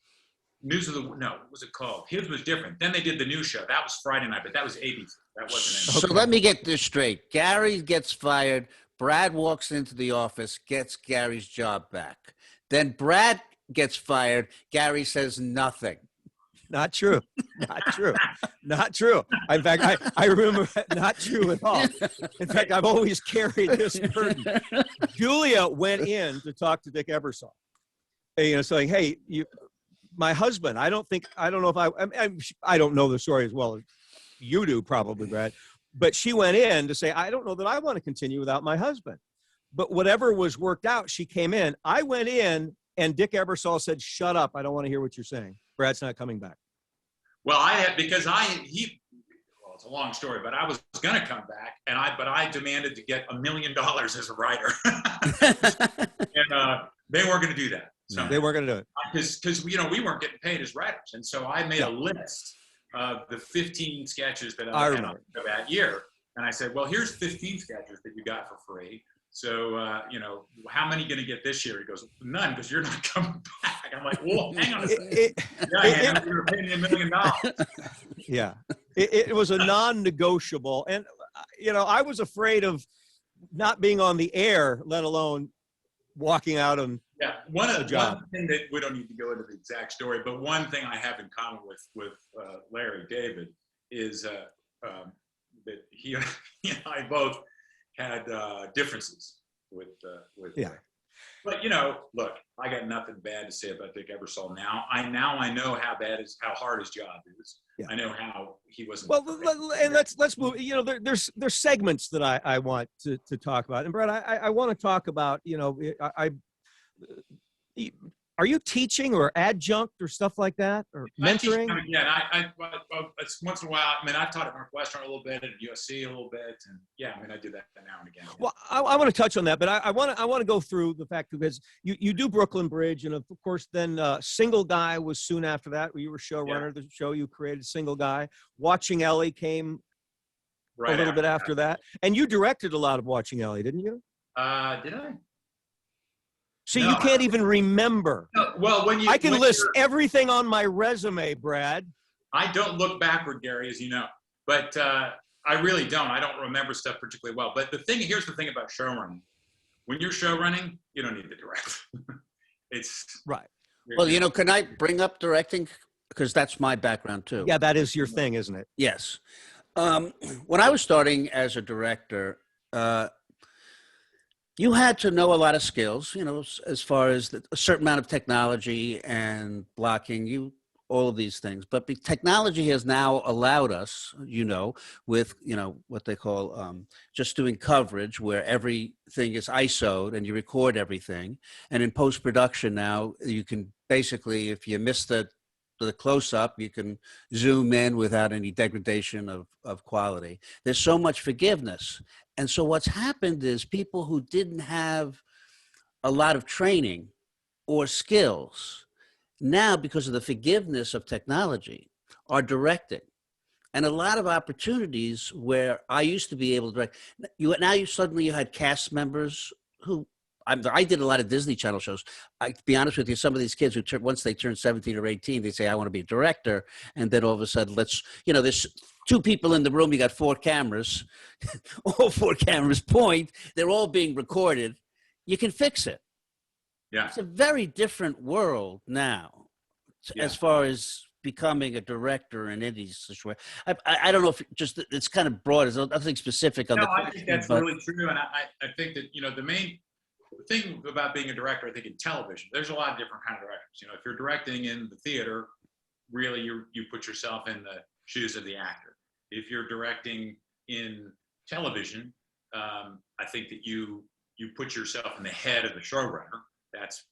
what was it called? His was different. Then they did the new show. That was Friday night, but that was ABC. That wasn't So let me get this straight. Gary gets fired. Brad walks into the office, gets Gary's job back. Then Brad gets fired. Gary says nothing. Not true. Not true. Not true. In fact, I remember not true at all. In fact, I've always carried this burden. Julia went in to talk to Dick Ebersol, saying, "Hey, my husband. I don't know if I don't know the story as well as you do, probably, Brad. But she went in to say, I don't know that I want to continue without my husband. But whatever was worked out, she came in. I went in, and Dick Ebersol said, shut up. I don't want to hear what you're saying. Brad's not coming back. Well, it's a long story, but I was going to come back, but I demanded to get $1 million as a writer. And they weren't going to do that. So they weren't going to do it. Because we weren't getting paid as writers. And so I made a list of the 15 sketches that I had for that year. And I said, well, here's 15 sketches that you got for free. So, how many are you going to get this year? He goes, none, because you're not coming back. I'm like, well, hang on a second. You were paying me $1 million. Yeah. It was a non-negotiable. And, I was afraid of not being on the air, let alone walking out on one thing that we don't need to go into the exact story, but one thing I have in common with Larry David is that he and I both had differences with but look, I got nothing bad to say about Dick Ebersol now. I know how hard his job is. Yeah. I know how he wasn't. Well, and let's move. There's segments that I want to talk about, and Brett, I want to talk about. Are you teaching or adjunct or stuff like that, or mentoring? I once in a while. I mean, I've taught at Northwestern a little bit, at USC a little bit, and I do that now and again. Yeah. Well, I want to touch on that, but I want to go through the fact because you do Brooklyn Bridge, and of course, then Single Guy was soon after that, where you were showrunner. The show you created, Single Guy. Watching Ellie came a little bit after that, and you directed a lot of Watching Ellie, didn't you? Did I? So you can't even remember. No, well, I can list everything on my resume, Brad. I don't look backward, Gary, as you know, but I really don't. I don't remember stuff particularly well. But here's the thing about showrunning. When you're showrunning, you don't need to direct. It's right. Well, can I bring up directing? Because that's my background too. Yeah, that is your thing, isn't it? Yes. When I was starting as a director, you had to know a lot of skills, as far as a certain amount of technology and blocking, all of these things. But technology has now allowed us, with, what they call just doing coverage, where everything is ISO'd and you record everything. And in post-production now, you can basically, if you miss the close-up, you can zoom in without any degradation of quality. There's so much forgiveness. And so what's happened is people who didn't have a lot of training or skills now, because of the forgiveness of technology, are directing. And a lot of opportunities where I used to be able to direct, you suddenly had cast members who, I did a lot of Disney Channel shows. To be honest with you, some of these kids who once they turn 17 or 18, they say, I want to be a director. And then all of a sudden, there's 2 people in the room, you got 4 cameras, all 4 cameras point, they're all being recorded. You can fix it. Yeah. It's a very different world now, as far as becoming a director in any situation. I don't know if it's kind of broad. There's nothing specific on no, the I think that's really true. And I think that, the main thing about being a director, I think in television, there's a lot of different kind of directors. If you're directing in the theater, really you put yourself in the shoes of the actor. If you're directing in television, I think that you put yourself in the head of the showrunner. That's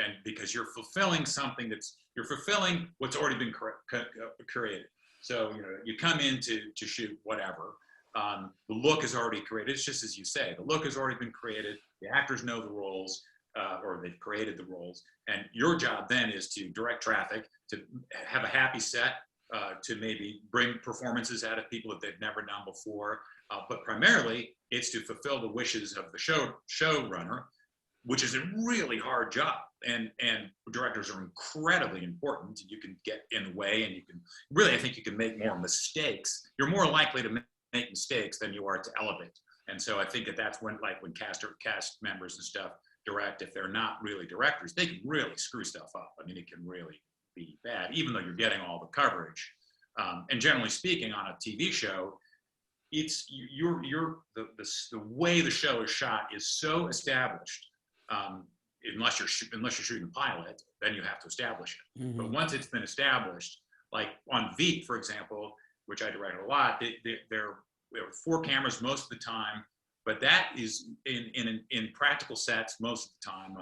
and because you're fulfilling something you're fulfilling what's already been created. So you come in to shoot whatever. The look is already created. It's just as you say, the look has already been created. The actors know the roles, or they've created the roles, and your job then is to direct traffic, to have a happy set, to maybe bring performances out of people that they've never done before. But primarily, it's to fulfill the wishes of the showrunner, which is a really hard job. And directors are incredibly important. You can get in the way, and I think you can make more mistakes. You're more likely to make mistakes than you are to elevate. And so I think that's when cast members and stuff direct, if they're not really directors, they can really screw stuff up. I mean, it can really be bad, even though you're getting all the coverage. And generally speaking, on a TV show, it's the way the show is shot is so established. Unless you're shooting a pilot, then you have to establish it. Mm-hmm. But once it's been established, like on Veep, for example, which I directed a lot, there were 4 cameras most of the time, but that is in practical sets most of the time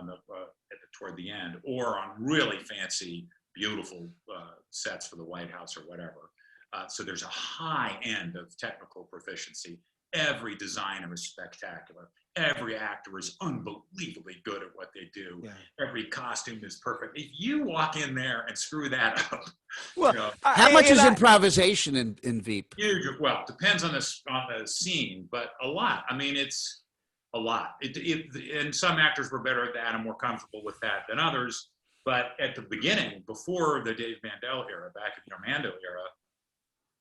toward the end, or on really fancy, beautiful sets for the White House or whatever. So there's a high end of technical proficiency. Every designer is spectacular. Every actor is unbelievably good at what they do. Yeah. Every costume is perfect. If you walk in there and screw that up, well, how much is improvisation in Veep? Huge. Well, it depends on the scene, but a lot. I mean, it's a lot. And some actors were better at that and more comfortable with that than others. But at the beginning, before the Dave Mandel era, back in the Armando era,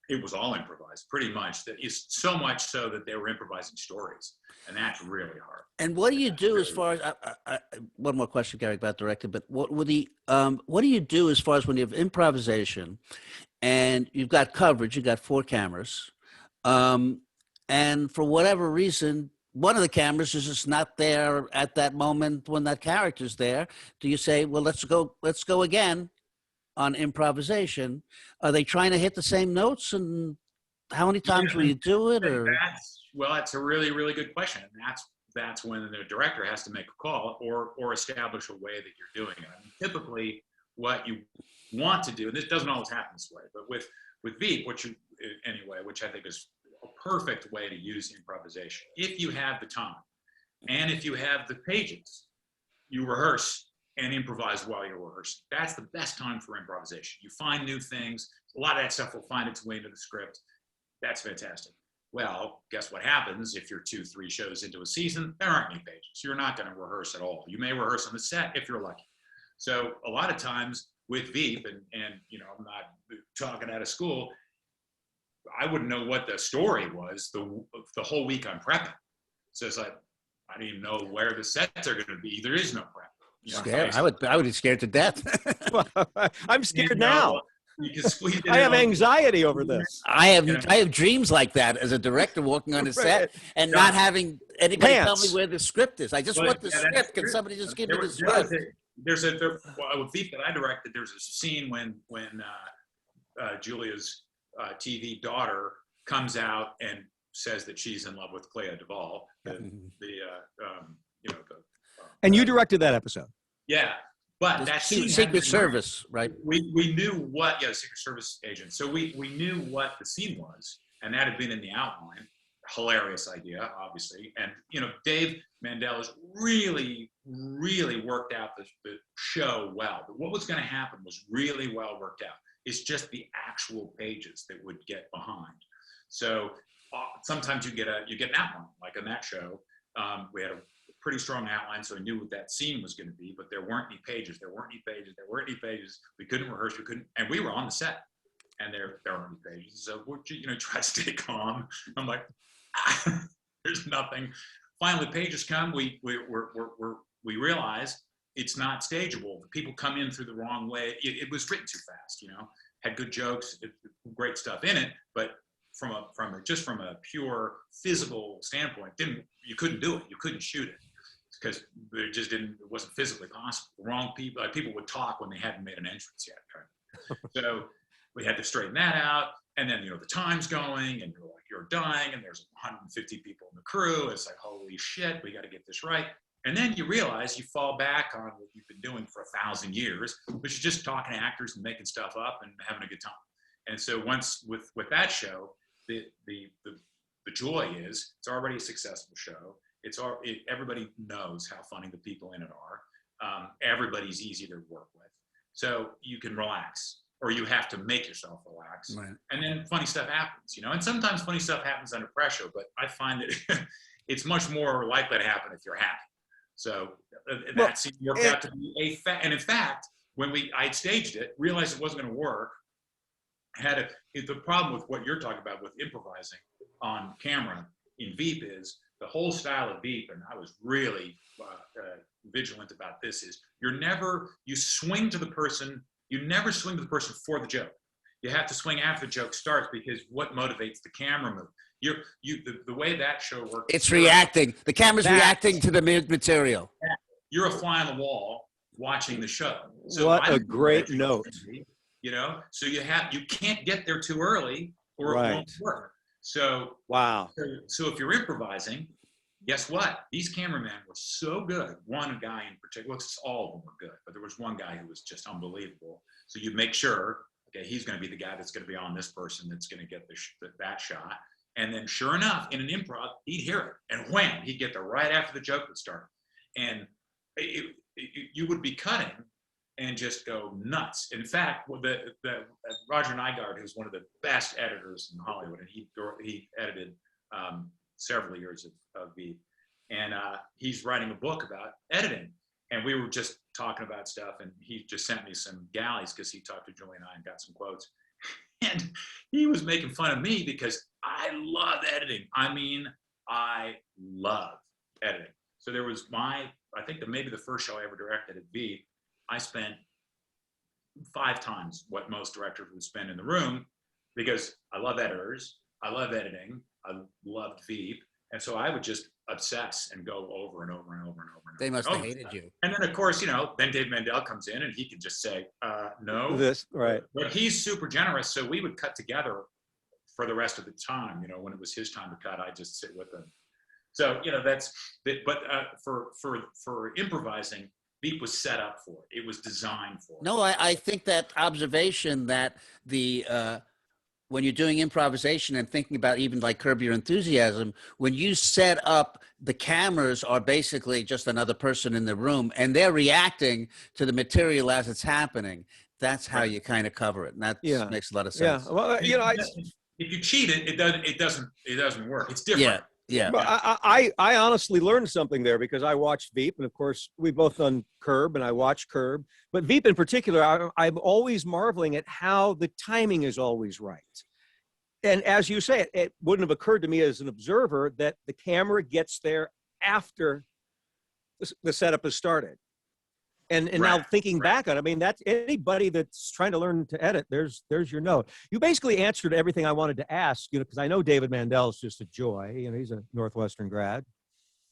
it was all improvised, pretty much. That is so much so that they were improvising stories, and that's really hard. And what do you do as far as one more question, Gary, about directing? But what do you do as far as when you have improvisation, and you've got coverage, you've got 4 cameras, and for whatever reason, one of the cameras is just not there at that moment when that character's there? Do you say, well, let's go again? On improvisation, are they trying to hit the same notes, and how many times will you do it? Or that's a really, really good question. And that's when the director has to make a call or establish a way that you're doing it. I mean, typically, what you want to do, and this doesn't always happen this way, but with Veep, which I think is a perfect way to use improvisation. If you have the time, and if you have the pages, you rehearse and improvise while you're rehearsing. That's the best time for improvisation. You find new things. A lot of that stuff will find its way into the script. That's fantastic. Well, guess what happens if you're 2-3 shows into a season? There aren't any pages. You're not going to rehearse at all. You may rehearse on the set if you're lucky. So a lot of times with Veep, and I'm not talking out of school, I wouldn't know what the story was the whole week I'm prepping. So it's like, I don't even know where the sets are going to be. There is no prep. Scared. I would be scared to death. I'm scared now. I have anxiety over this. I have dreams like that as a director, walking on a set and not having anybody tell me where the script is. I just want the script. Can somebody just give me the script? With Veep that I directed, there's a scene when Julia's TV daughter comes out and says that she's in love with Clea Duvall. And you directed that episode. Yeah, but that's Secret Service, right? We knew what, Secret Service agent. So we knew what the scene was, and that had been in the outline. hilarious idea, obviously. And, you know, Dave Mandel has really, really worked out the show well. But what was going to happen was really well worked out. It's just the actual pages that would get behind. So sometimes you get an outline, like on that show. We had a pretty strong outline, so I knew what that scene was going to be, but there weren't any pages. We couldn't rehearse. And we were on the set, and there weren't any pages. So try to stay calm. I'm like, there's nothing. Finally, pages come. We realize it's not stageable. People come in through the wrong way. It was written too fast. Had good jokes, great stuff in it, but from a pure physical standpoint, you couldn't do it. You couldn't shoot it because it wasn't physically possible. The wrong people would talk when they hadn't made an entrance yet. Right? So we had to straighten that out. And then, the time's going and you're dying and there's 150 people in the crew. It's like, holy shit, we got to get this right. And then you realize you fall back on what you've been doing for 1,000 years, which is just talking to actors and making stuff up and having a good time. And so once with that show, the joy is it's already a successful show. Everybody knows how funny the people in it are. Everybody's easy to work with. So you can relax, or you have to make yourself relax. Right. And then funny stuff happens, and sometimes funny stuff happens under pressure, but I find that it's much more likely to happen if you're happy. So that scene worked out to be and in fact, when I'd staged it, realized it wasn't going to work, the problem with what you're talking about with improvising on camera in Veep is the whole style of Veep, and I was really vigilant about this, is you swing to the person, you never swing to the person for the joke. You have to swing after the joke starts, because what motivates the camera move? The way that show works. It's reacting. The camera's reacting to the material. You're a fly on the wall watching the show. So what a great note. So you can't get there too early or it won't work. So wow. So if you're improvising, guess what? These cameramen were so good. One guy in particular, all of them were good, but there was one guy who was just unbelievable. So you make sure, okay, he's going to be the guy that's going to be on this person that's going to get that shot. And then sure enough, in an improv, he'd hear it, and wham, he'd get there right after the joke would start. And you would be cutting and just go nuts. In fact, the Roger Nygaard, who's one of the best editors in Hollywood, and he edited several years of Veep, and he's writing a book about editing. And we were just talking about stuff, and he just sent me some galleys because he talked to Julia and I and got some quotes. And he was making fun of me because I love editing. I mean, I love editing. So there was I think maybe the first show I ever directed at Veep, I spent 5 times what most directors would spend in the room, because I love editors, I love editing, I loved Veep. And so I would just obsess and go over and over and over and over. They must have hated you. And then, of course, then Dave Mandel comes in and he can just say, no. This, right. But he's super generous. So we would cut together for the rest of the time. When it was his time to cut, I'd just sit with him. So, but for improvising, Veep was set up for it. It was designed for it. No, I think that observation that when you're doing improvisation and thinking about even like Curb Your Enthusiasm, when you set up, the cameras are basically just another person in the room and they're reacting to the material as it's happening. That's how you kind of cover it. And that makes a lot of sense. Yeah. Well, if you cheat it doesn't work. It's different. Yeah. But I honestly learned something there, because I watched Veep, and of course we've both done Curb, and I watched Curb, but Veep in particular, I'm always marveling at how the timing is always right. And as you say, it wouldn't have occurred to me as an observer that the camera gets there after the setup has started. And now thinking back on it, I mean, that's anybody that's trying to learn to edit, there's your note. You basically answered everything I wanted to ask, because I know David Mandel is just a joy. He's a Northwestern grad.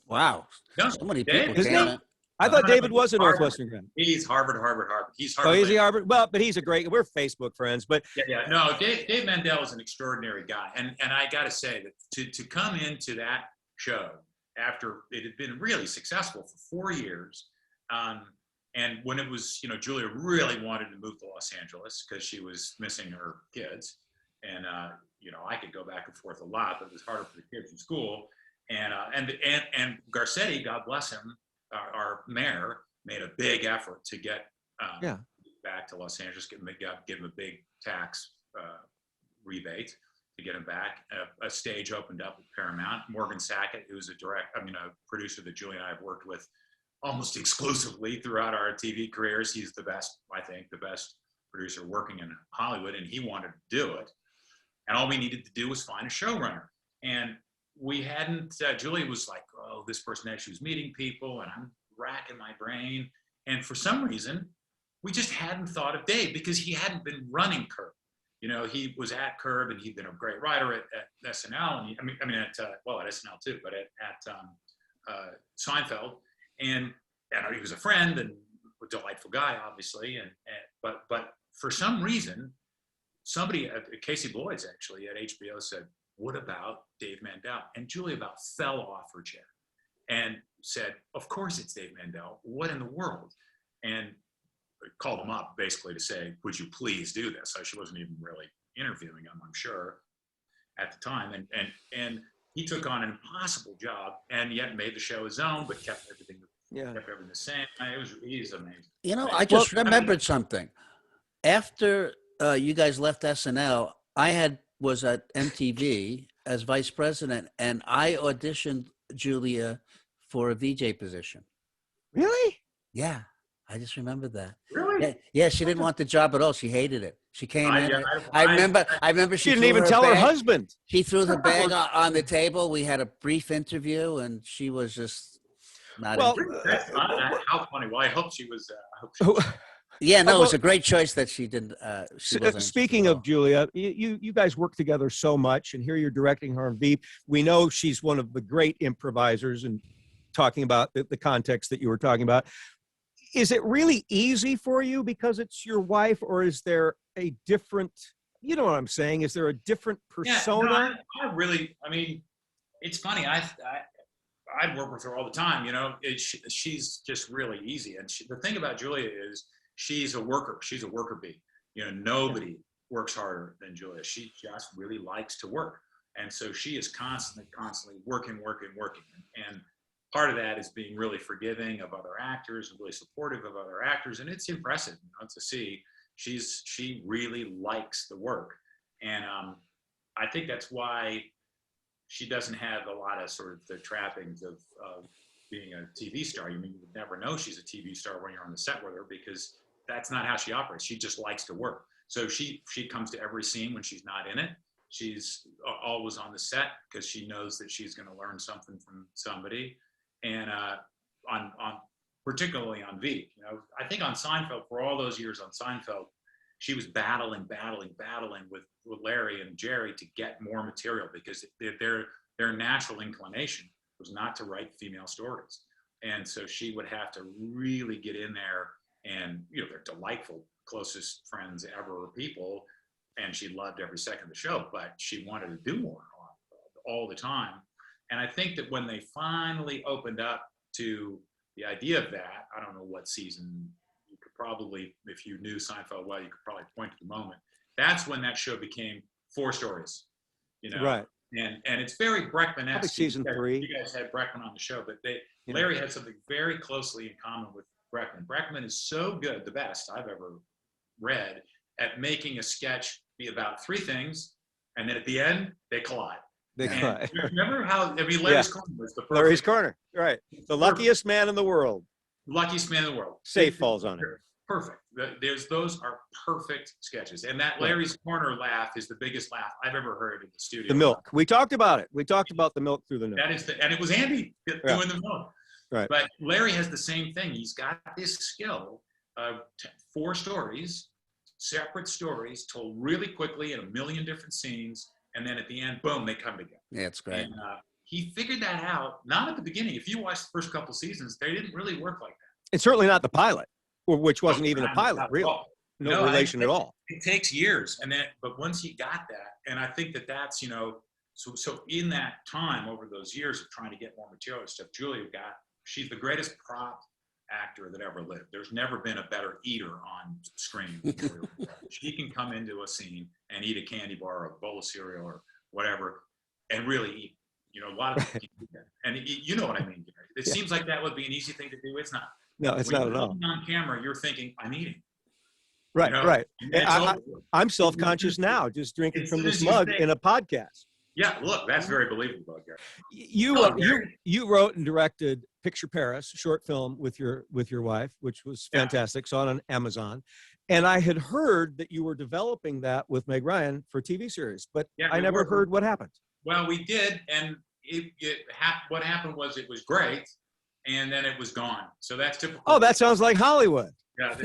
Wow. No, so many Dave, people. I thought David was a Northwestern grad. He's Harvard. He's Harvard. Oh, is he Harvard? Well, but he's we're Facebook friends, but. Yeah. No, Dave Mandel is an extraordinary guy. And I got to say that to come into that show after it had been really successful for 4 years, and when it was, Julia really wanted to move to Los Angeles because she was missing her kids. and I could go back and forth a lot, but it was harder for the kids in school. And Garcetti, God bless him, our mayor, made a big effort to get back to Los Angeles, give him a big tax rebate to get him back. A stage opened up at Paramount. Morgan Sackett, who's a producer that Julia and I have worked with almost exclusively throughout our TV careers. He's the best, I think, the best producer working in Hollywood, and he wanted to do it. And all we needed to do was find a showrunner. And we hadn't, Julia was like, oh, this person actually was meeting people, and I'm racking my brain. And for some reason, we just hadn't thought of Dave because he hadn't been running Curb. He was at Curb, and he'd been a great writer at SNL, and at SNL too, but at Seinfeld. And he was a friend and a delightful guy, obviously. But for some reason, somebody at Casey Bloyd's actually at HBO said, what about Dave Mandel? And Julia about fell off her chair and said, of course it's Dave Mandel. What in the world? And called him up basically to say, would you please do this? So she wasn't even really interviewing him, I'm sure, at the time. And he took on an impossible job and yet made the show his own, but kept everything the same. He's amazing. I just remembered something. After you guys left SNL, I was at MTV as vice president, and I auditioned Julia for a VJ position. Really? Yeah, I just remembered that. Really? Yeah, she didn't want the job at all. She hated it. She came in. I remember she didn't even tell her husband. She threw the bag on the table. We had a brief interview, and she was just not. How funny. Well, I hope she was. Yeah, no, it was a great choice that she didn't. Speaking of Julia, you guys work together so much, and here you're directing her on Veep. We know she's one of the great improvisers, and talking about the context that you were talking about. Is it really easy for you because it's your wife, or is there a different, you know what I'm saying? Is there a different persona? Yeah, it's funny. I'd work with her all the time. She's just really easy. And the thing about Julia is she's a worker. She's a worker bee. Nobody works harder than Julia. She just really likes to work. And so she is constantly working. And part of that is being really forgiving of other actors and really supportive of other actors. And it's impressive to see. She really likes the work. And I think that's why she doesn't have a lot of sort of the trappings of being a TV star. You would never know she's a TV star when you're on the set with her, because that's not how she operates. She just likes to work. So she comes to every scene when she's not in it. She's always on the set because she knows that she's going to learn something from somebody. And particularly on Veep, I think on Seinfeld, for all those years on Seinfeld, she was battling with Larry and Jerry to get more material, because their natural inclination was not to write female stories. And so she would have to really get in there, and they're delightful, closest friends ever people, and she loved every second of the show, but she wanted to do more all the time. And I think that when they finally opened up to the idea of that, I don't know what season, you could probably, if you knew Seinfeld well, you could probably point to the moment. That's when that show became 4 stories, Right. And it's very Breckman-esque. Season 3. You guys had Breckman on the show, but Larry had something very closely in common with Breckman. Breckman is so good, the best I've ever read, at making a sketch be about 3 things, and then at the end, they collide. Remember how, Larry's Corner was the perfect. Larry's Corner, right. The luckiest man in the world. Luckiest man in the world. Safe falls on it. Perfect. Those are perfect sketches. And that Larry's Corner laugh is the biggest laugh I've ever heard in the studio. The milk. We talked about it. We talked about the milk through the milk. And it was Andy doing the milk. Right. But Larry has the same thing. He's got this skill of 4 stories, separate stories, told really quickly in a million different scenes. And then at the end, boom, they come together. Yeah, it's great. And he figured that out, not at the beginning. If you watch the first couple seasons, they didn't really work like that. And certainly not the pilot, which wasn't even a pilot, really. No relation at all. It takes years. But once he got that, and I think that's, so in that time, over those years of trying to get more material and stuff, she's the greatest prop actor that ever lived. There's never been a better eater on screen than Julia Louis-Dreyfus. She can come into a scene and eat a candy bar or a bowl of cereal or whatever and really eat. You know, a lot of people can do that. And you know what I mean, Gary. It seems like that would be an easy thing to do. It's not. No, it's not at all. On camera, you're thinking, I'm eating. Right, you know? right. I'm self-conscious now, just drinking from this mug in a podcast. Yeah, look, that's very believable, Gary. You wrote and directed Picture Paris, a short film with your wife, which was fantastic. Saw it on Amazon, and I had heard that you were developing that with Meg Ryan for a TV series, but I never heard what happened. Well, we did, and what happened was it was great, and then it was gone. So that's typical. Oh, that sounds like Hollywood. Yeah,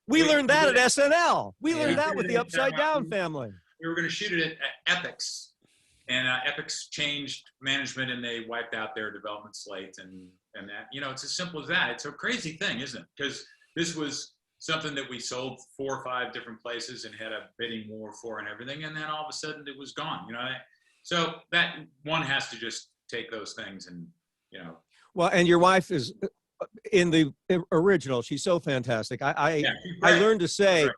we learned that at SNL. We learned that with the Upside Down family. We were going to shoot it at Epix. And Epix changed management, and they wiped out their development slate, and that, you know, it's as simple as that. It's a crazy thing, isn't it? Because this was something that we sold 4 or 5 different places and had a bidding war for and everything, and then all of a sudden it was gone. You know, so that one has to just take those things and, you know. Well, and your wife is in the original. She's so fantastic. I learned to say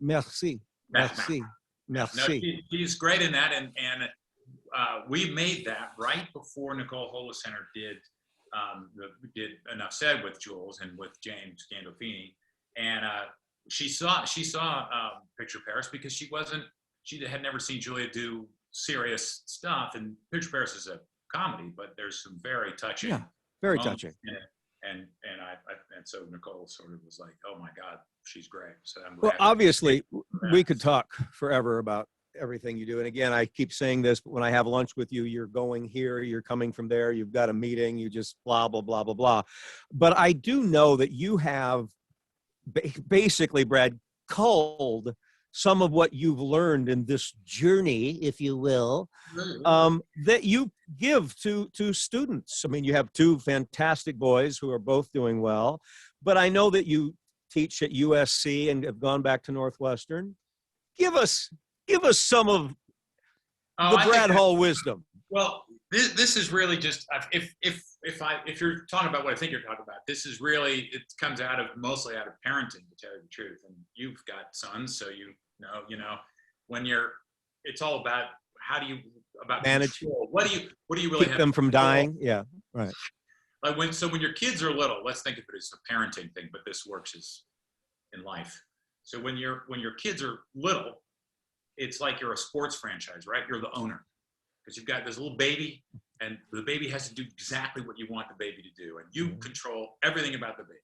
merci. Merci. No, she's great in that, and we made that right before Nicole Holocenter did Enough Said with Jules and with James Gandolfini, and she saw Picture Paris because she had never seen Julia do serious stuff, and Picture Paris is a comedy, but there's some very touching, very touching in it. And so Nicole sort of was like, oh my God, she's great. So I'm glad. Well, obviously, we could talk forever about everything you do. And again, I keep saying this, but when I have lunch with you, you're going here, you're coming from there, you've got a meeting, you just blah, blah, blah, blah, blah. But I do know that you have basically, Brad, culled some of what you've learned in this journey, if you will, that you give to students. I mean, you have 2 fantastic boys who are both doing well, but I know that you teach at USC and have gone back to Northwestern. Give us some of the Brad Hall wisdom. Well, this is really just, if you're talking about what I think you're talking about, this is really, it comes mostly out of parenting, to tell you the truth. And you've got sons, so you know, when it's all about how do you manage control. What do you really keep them from dying? Yeah, right. Like when your kids are little, let's think of it as a parenting thing, but this works as in life. So when your kids are little, it's like you're a sports franchise, right? You're the owner, because you've got this little baby, and the baby has to do exactly what you want the baby to do, and you control everything about the baby.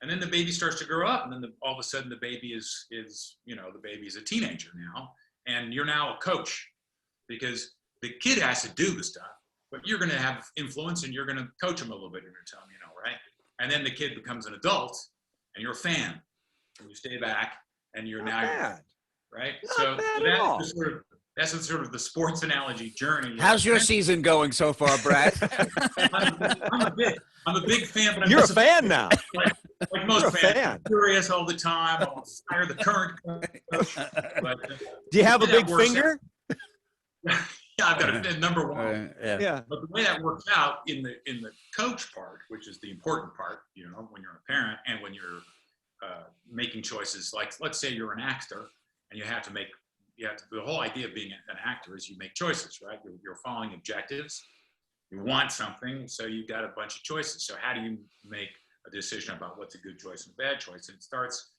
And then the baby starts to grow up, and then all of a sudden the baby is the baby is a teenager now, and you're now a coach, because the kid has to do the stuff, but you're going to have influence, and you're going to coach him a little bit. You're going to tell him, right? And then the kid becomes an adult, and you're a fan, and you stay back, and you're right? So that's sort of the sports analogy journey. How's your season going so far, Brad? I'm a big fan, but you're a fan now. Like most fans, I'm curious all the time. I'll fire the current coach. But, do you have a big finger? Yeah, I've got a number 1. Yeah. But the way that works out in the coach part, which is the important part, when you're a parent and when you're making choices, like let's say you're an actor and the whole idea of being an actor is you make choices, right? You're following objectives. You want something, so you've got a bunch of choices. So how do you make a decision about what's a good choice and a bad choice? And it starts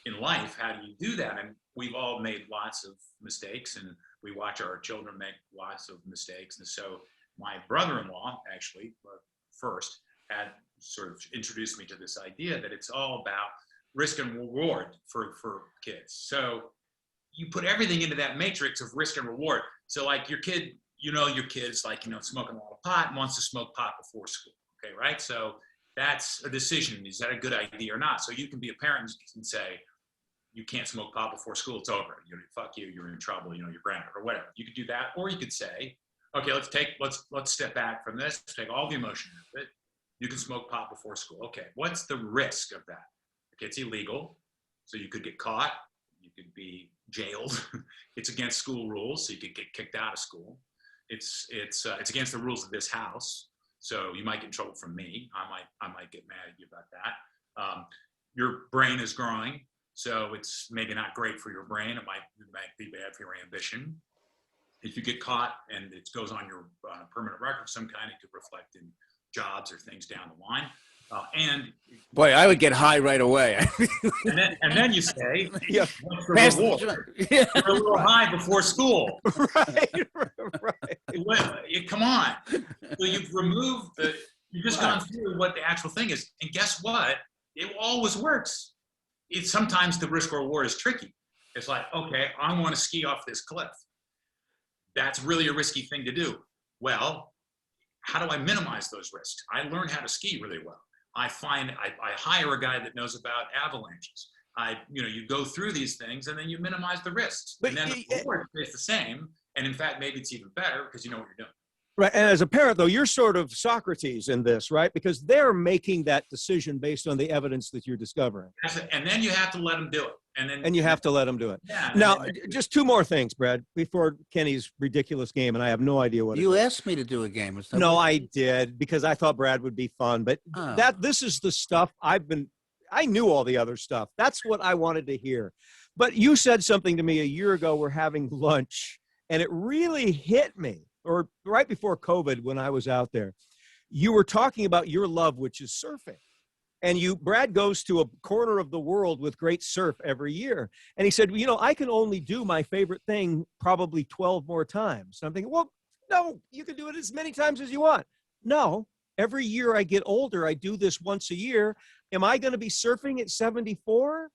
in life. How do you do that? And we've all made lots of mistakes, and we watch our children make lots of mistakes. And so my brother-in-law, actually, first, had sort of introduced me to this idea that it's all about risk and reward for kids. So you put everything into that matrix of risk and reward. So like your kid, your kid's like, smoking a lot of pot and wants to smoke pot before school. Okay, right? So that's a decision. Is that a good idea or not? So you can be a parent and say, you can't smoke pot before school, it's over. Fuck you, you're in trouble, you're grounded or whatever. You could do that, or you could say, okay, let's step back from this, take all the emotion out of it. You can smoke pot before school. Okay, what's the risk of that? Okay, it's illegal, so you could get caught, you could be jailed. It's against school rules, so you could get kicked out of school. It's against the rules of this house, So you might get in trouble from me. I might get mad at you about that. Your brain is growing, so it's maybe not great for your brain. It might be bad for your ambition. If you get caught and it goes on your permanent record of some kind, it could reflect in jobs or things down the line. And boy, I would get high right away. and then you say, Yeah. what's the reward? Yeah. You're a little high before school. Right. Come on. So you've removed you've just gone through what the actual thing is. And guess what? It always works. Sometimes the risk reward is tricky. It's like, okay, I want to ski off this cliff. That's really a risky thing to do. Well, how do I minimize those risks? I learn how to ski really well. I hire a guy that knows about avalanches. You go through these things and then you minimize the risks. But and then the reward stays the same. And in fact, maybe it's even better because you know what you're doing. Right. And as a parent, though, you're sort of Socrates in this, right? Because they're making that decision based on the evidence that you're discovering. And then you have to let them do it. And you have to let them do it. Yeah, now, just two more things, Brad, before Kenny's ridiculous game, and I have no idea what you asked me to do a game. No, I did, because I thought Brad would be fun. But this is the stuff I knew all the other stuff. That's what I wanted to hear. But you said something to me a year ago. We're having lunch, and it really hit me. Or right before COVID, when I was out there, you were talking about your love, which is surfing. And Brad goes to a corner of the world with great surf every year. And he said, I can only do my favorite thing probably 12 more times. And I'm thinking, well, no, you can do it as many times as you want. No, every year I get older, I do this once a year. Am I going to be surfing at 74?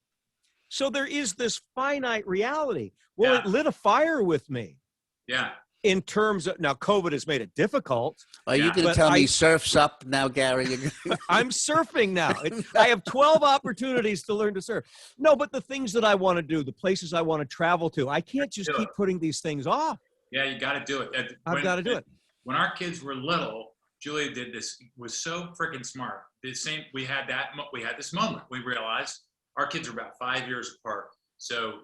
So there is this finite reality. Well, It lit a fire with me. Yeah. In terms of, now COVID has made it difficult. Are you going to tell me surf's up now, Gary? I'm surfing now. I have 12 opportunities to learn to surf. No, but the things that I want to do, the places I want to travel to, I can't just keep putting these things off. Yeah, you got to do it. I've got to do it. When our kids were little, Julia did this, was so freaking smart. We had this moment. We realized our kids are about 5 years apart. So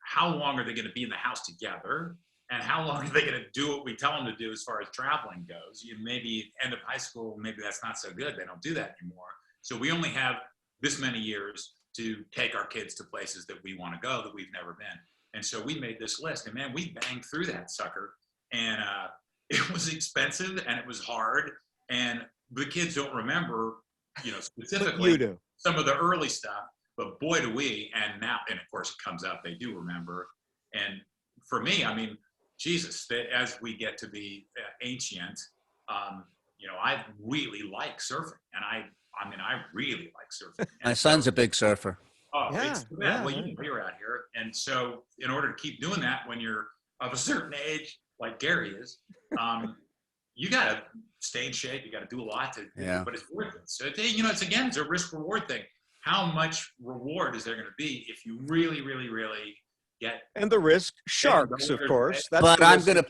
how long are they going to be in the house together? And how long are they going to do what we tell them to do as far as traveling goes? Maybe end of high school, maybe that's not so good. They don't do that anymore. So we only have this many years to take our kids to places that we want to go that we've never been. And so we made this list, and man, we banged through that sucker. And it was expensive and it was hard. And the kids don't remember, specifically you do. Some of the early stuff, but boy, do we. And now, and of course it comes up, they do remember. And for me, Jesus, as we get to be ancient, I really like surfing, and I really like surfing. My son's a big surfer. Oh, yeah, well, you're out here, and so in order to keep doing that when you're of a certain age, like Gary is, you got to stay in shape. You got to do a lot but it's worth it. So it's a risk reward thing. How much reward is there going to be if you really, really, really and the risk, sharks, of course. That's but I'm gonna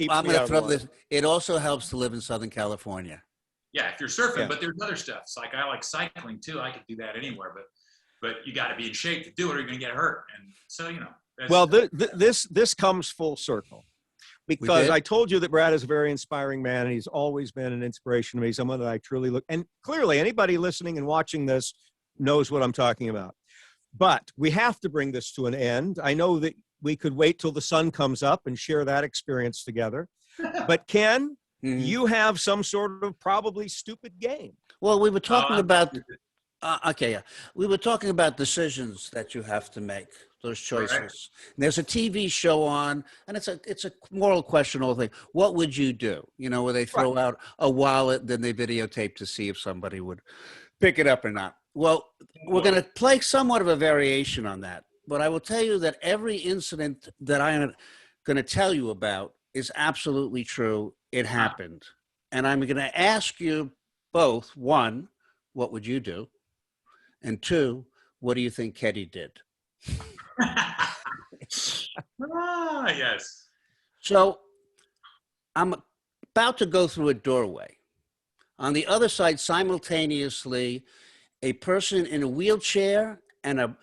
throw this. It also helps to live in Southern California. Yeah, if you're surfing, but there's other stuff. It's like I like cycling too. I could do that anywhere, but you got to be in shape to do it, or you're gonna get hurt. And so well, this comes full circle, because I told you that Brad is a very inspiring man, and he's always been an inspiration to me. Someone that I truly look, and clearly anybody listening and watching this knows what I'm talking about. But we have to bring this to an end. I know that we could wait till the sun comes up and share that experience together. But Ken, you have some sort of probably stupid game. Well, we were talking about, we were talking about decisions that you have to make, those choices. Right. There's a TV show on, and it's a moral question, all thing. What would you do? Where they throw out a wallet, then they videotape to see if somebody would pick it up or not. Well, we're going to play somewhat of a variation on that. But I will tell you that every incident that I'm going to tell you about is absolutely true. It happened. And I'm going to ask you both, one, what would you do? And two, what do you think Keddy did? Yes. So I'm about to go through a doorway. On the other side, simultaneously, a person in a wheelchair and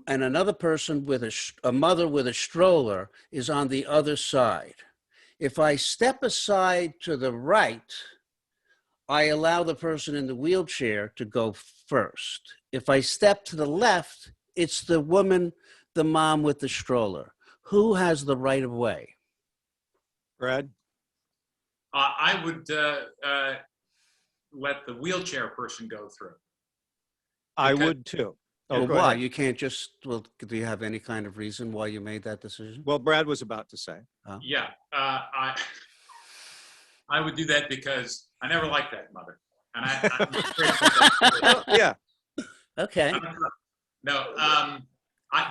another person with a mother with a stroller is on the other side. If I step aside to the right, I allow the person in the wheelchair to go first. If I step to the left, it's the woman, the mom with the stroller. Who has the right of way? Brad? I would let the wheelchair person go through. I would too. Well, why? You can't just, well, do you have any kind of reason why you made that decision? Well, Brad was about to say. Yeah, I would do that because I never liked that mother. And yeah. Okay. No,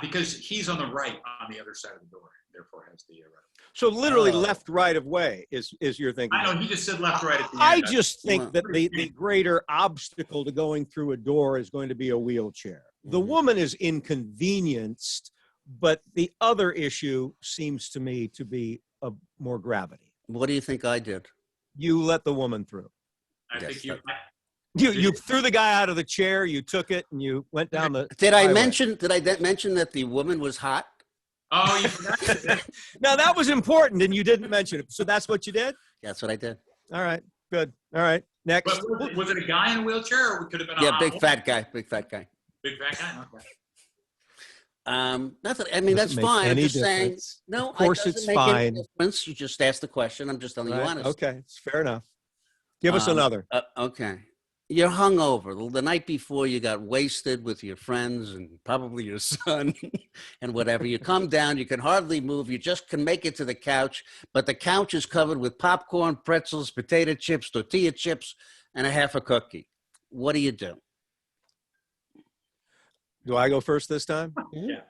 because he's on the right on the other side of the door, therefore has the right. So literally left, right of way is your thinking. I know, he just said left, right at the end. I just think that the greater obstacle to going through a door is going to be a wheelchair. The woman is inconvenienced, but the other issue seems to me to be of more gravity. What do you think I did? You let the woman through. I think you threw the guy out of the chair, you took it, and you went down the Did I highway. mention that the woman was hot? Oh, you forgot. No, that was important, and you didn't mention it. So that's what you did? That's what I did. All right, good. All right, next. But was it a guy in a wheelchair, or could have been a big fat guy. Big fat guy. Big fat guy? Okay. Nothing. I mean, that's fine. I'm just saying. No, of course it doesn't it's make any fine. difference. You just asked the question. I'm just telling you honestly. Okay, it's fair enough. Give us another. Okay. You're hungover. The night before, you got wasted with your friends and probably your son and whatever. You come down, you can hardly move. You just can make it to the couch, but the couch is covered with popcorn, pretzels, potato chips, tortilla chips, and a half a cookie. What do you do? Do I go first this time? Yeah.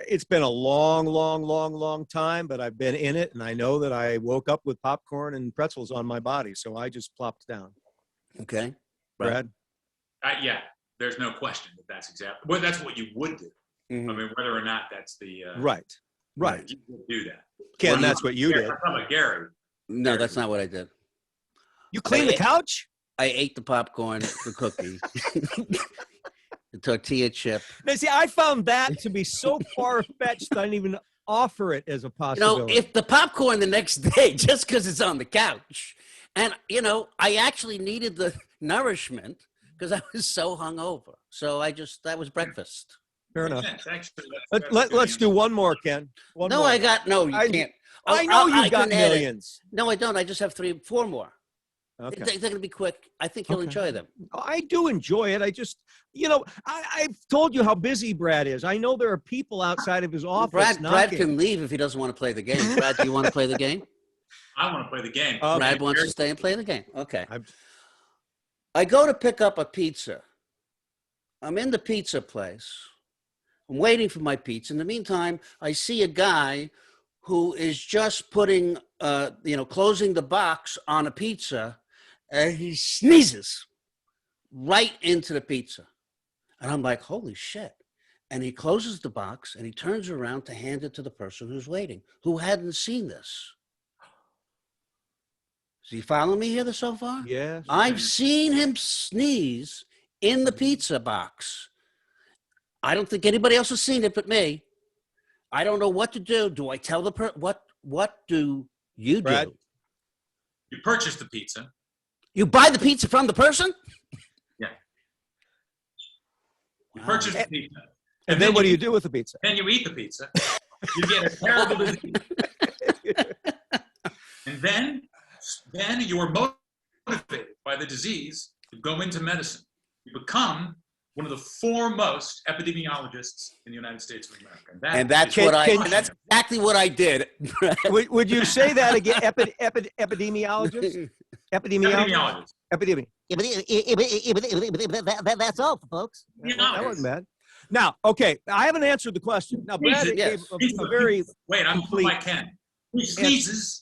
It's been a long time, but I've been in it, and I know that I woke up with popcorn and pretzels on my body, so I just plopped down. Okay. Brad? Yeah, there's no question that's exactly, well, that's what you would do. Mm-hmm. I mean, whether or not that's the... Right. You would do that. Ken, that's what you did. I'm talking about Gary. No, that's not what I did. You cleaned the couch? I ate the popcorn, the cookie, the tortilla chip. Now, see, I found that to be so far-fetched, I didn't even offer it as a possibility. If the popcorn the next day, just because it's on the couch, and, I actually needed the nourishment because I was so hungover. So that was breakfast. Fair enough. Actually, Let's do one more, Ken. You can't. I know you've got millions. No, I don't. I just have 4 more. Okay. They're going to be quick. I think you'll enjoy them. I do enjoy it. I just, I've told you how busy Brad is. I know there are people outside of his office. Brad can leave if he doesn't want to play the game. Brad, do you want to play the game? I want to play the game. Brad wants to stay and play the game. Okay. I go to pick up a pizza. I'm in the pizza place. I'm waiting for my pizza. In the meantime, I see a guy who is just putting, closing the box on a pizza, and he sneezes right into the pizza. And I'm like, holy shit. And he closes the box, and he turns around to hand it to the person who's waiting, who hadn't seen this. So you follow me here so far? Yes. I've seen him sneeze in the pizza box. I don't think anybody else has seen it but me. I don't know what to do. Do I tell the what do you Brad? do? You purchase the pizza. You buy the pizza from the person? Yeah. You purchase the pizza. And then what do you do with the pizza? Then you eat the pizza. You get a terrible disease. And then you are motivated by the disease to go into medicine. You become one of the foremost epidemiologists in the United States of America. And that's exactly what I did. Would you say that again? Epidemiologist? Epidemiologist. That's all, folks. That wasn't bad. Now, okay, I haven't answered the question. Now, Brad gave a very Wait, I'm like Ken. He sneezes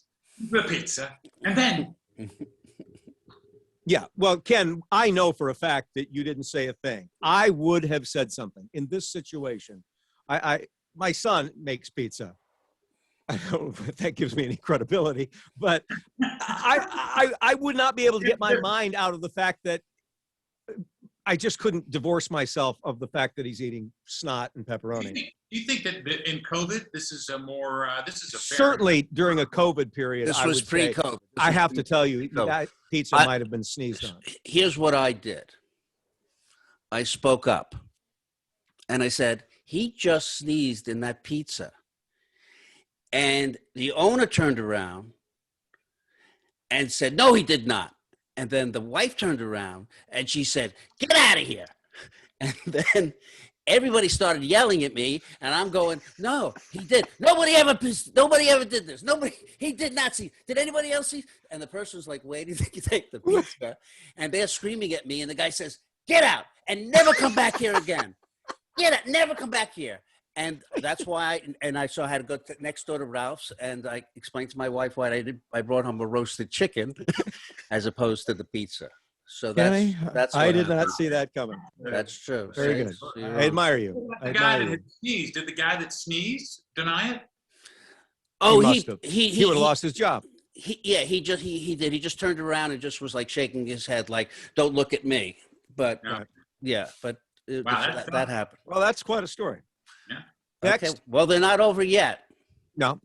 the pizza, and then... Yeah, well, Ken, I know for a fact that you didn't say a thing. I would have said something. In this situation, my son makes pizza. I don't know if that gives me any credibility, but I would not be able to get my mind out of the fact that I just couldn't divorce myself of the fact that he's eating snot and pepperoni. Do you think that in COVID, this is a more, this is a fair Certainly during a COVID period, This I was would say, pre-COVID. I have to tell you, pre-COVID. that pizza might have been sneezed on. Here's what I did. I spoke up and I said, he just sneezed in that pizza. And the owner turned around and said, no, he did not. And then the wife turned around and she said, get out of here. And then everybody started yelling at me, and I'm going, no, he did. Nobody ever did this. He did not see. Did anybody else see? And the person's like waiting to take the pizza, and they're screaming at me, and the guy says, get out and never come back here again. Get out, never come back here. And that's why, and I had to go next door to Ralph's, and I explained to my wife why I brought home a roasted chicken as opposed to the pizza. So that's I did not see that coming. That's true. Very good. I admire you. The guy that had sneezed, did the guy that sneezed deny it? Oh, he would have lost his job. He did. He just turned around and just was like shaking his head, like, "Don't look at me." But that happened. Well, that's quite a story. Yeah. Next. Okay. Well, they're not over yet. No.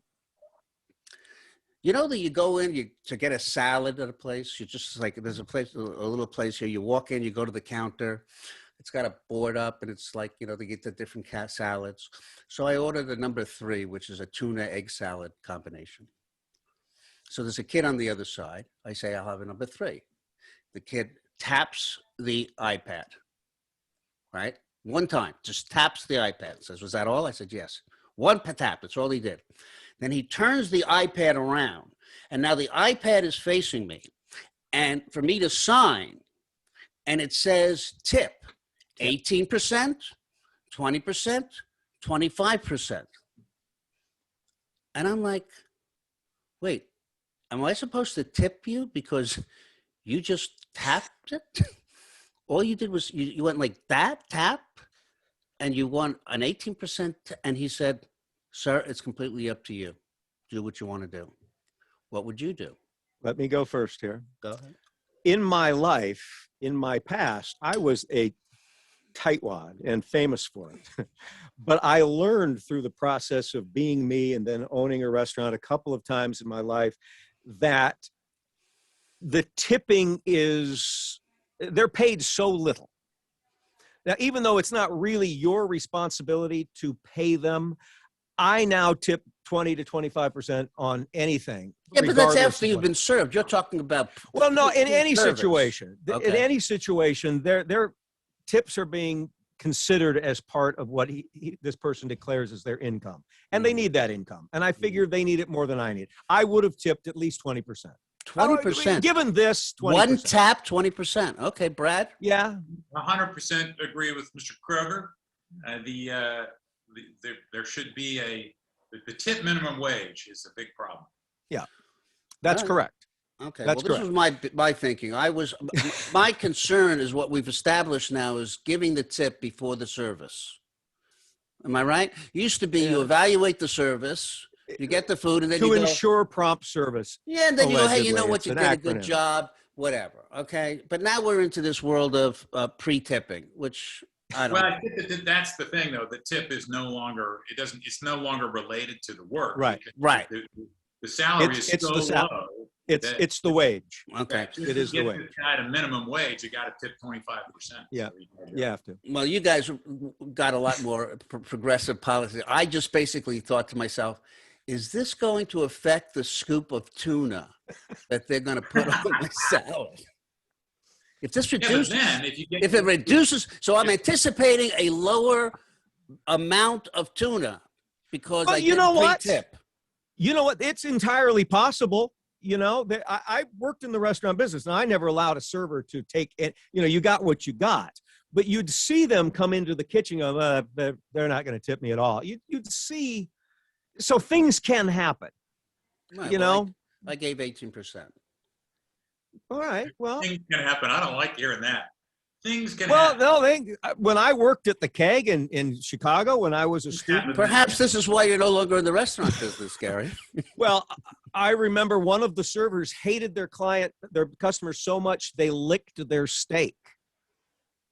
You know that you go in to get a salad at a place. You just like there's a little place here. You walk in, you go to the counter. It's got a board up, and it's like they get the different salads. So I ordered the number 3, which is a tuna egg salad combination. So there's a kid on the other side. I say I'll have a number 3. The kid taps the iPad, right? One time, just taps the iPad. Says, "Was that all?" I said, "Yes." One tap. That's all he did. Then he turns the iPad around, and now the iPad is facing me, and for me to sign, and it says tip, 18%, 20%, 25%. And I'm like, wait, am I supposed to tip you because you just tapped it? All you did was you went like that, tap, and you won an 18%. And he said, "Sir, it's completely up to you. Do what you want to do." What would you do? Let me go first here. Go ahead. In my life, in my past, I was a tightwad and famous for it. But I learned through the process of being me and then owning a restaurant a couple of times in my life that the tipping they're paid so little. Now, even though it's not really your responsibility to pay them, I now tip 20 to 25% on anything. Yeah, but that's after you've been served. You're talking about. Well, no, in any service. situation, Okay. in any situation, their tips are being considered as part of what this person declares as their income. And they need that income. And I figure they need it more than I need. I would have tipped at least 20%. 20%. Given this, 20%. One tap, 20%. Okay, Brad? Yeah. 100% agree with Mr. Kroger. There should be the tip minimum wage is a big problem. Yeah, that's correct. Okay, that's this was my thinking. My concern is what we've established now is giving the tip before the service. Am I right? Used to be you evaluate the service, you get the food, and then to ensure prompt service. Yeah, and then you go, hey, you know what, it's you an did a acronym. good job, whatever. Okay, but now we're into this world of pre-tipping, which I don't. Well, I think that's the thing, though. The tip is no longer. It's no longer related to the work. Right. Right. The salary is so low. It's the wage. Okay. It is the wage. If you got a minimum wage, you got to tip 25%. Yeah. You have to. Well, you guys got a lot more progressive policy. I just basically thought to myself, is this going to affect the scoop of tuna that they're going to put on my salad? If this reduces, if it reduces, so I'm anticipating a lower amount of tuna because I get a pre-tip. You know what? It's entirely possible. You know, I worked in the restaurant business, and I never allowed a server to take it. You know, you got what you got, but you'd see them come into the kitchen of, they're not going to tip me at all. You'd see, so things can happen. Right, you know, I gave 18%. All right. Well, things can happen. I don't like hearing that. Things can happen. Well, no, when I worked at the Keg in Chicago, when I was a student. Perhaps this is why you're no longer in the restaurant business, Gary. Well, I remember one of the servers hated their customer so much they licked their steak.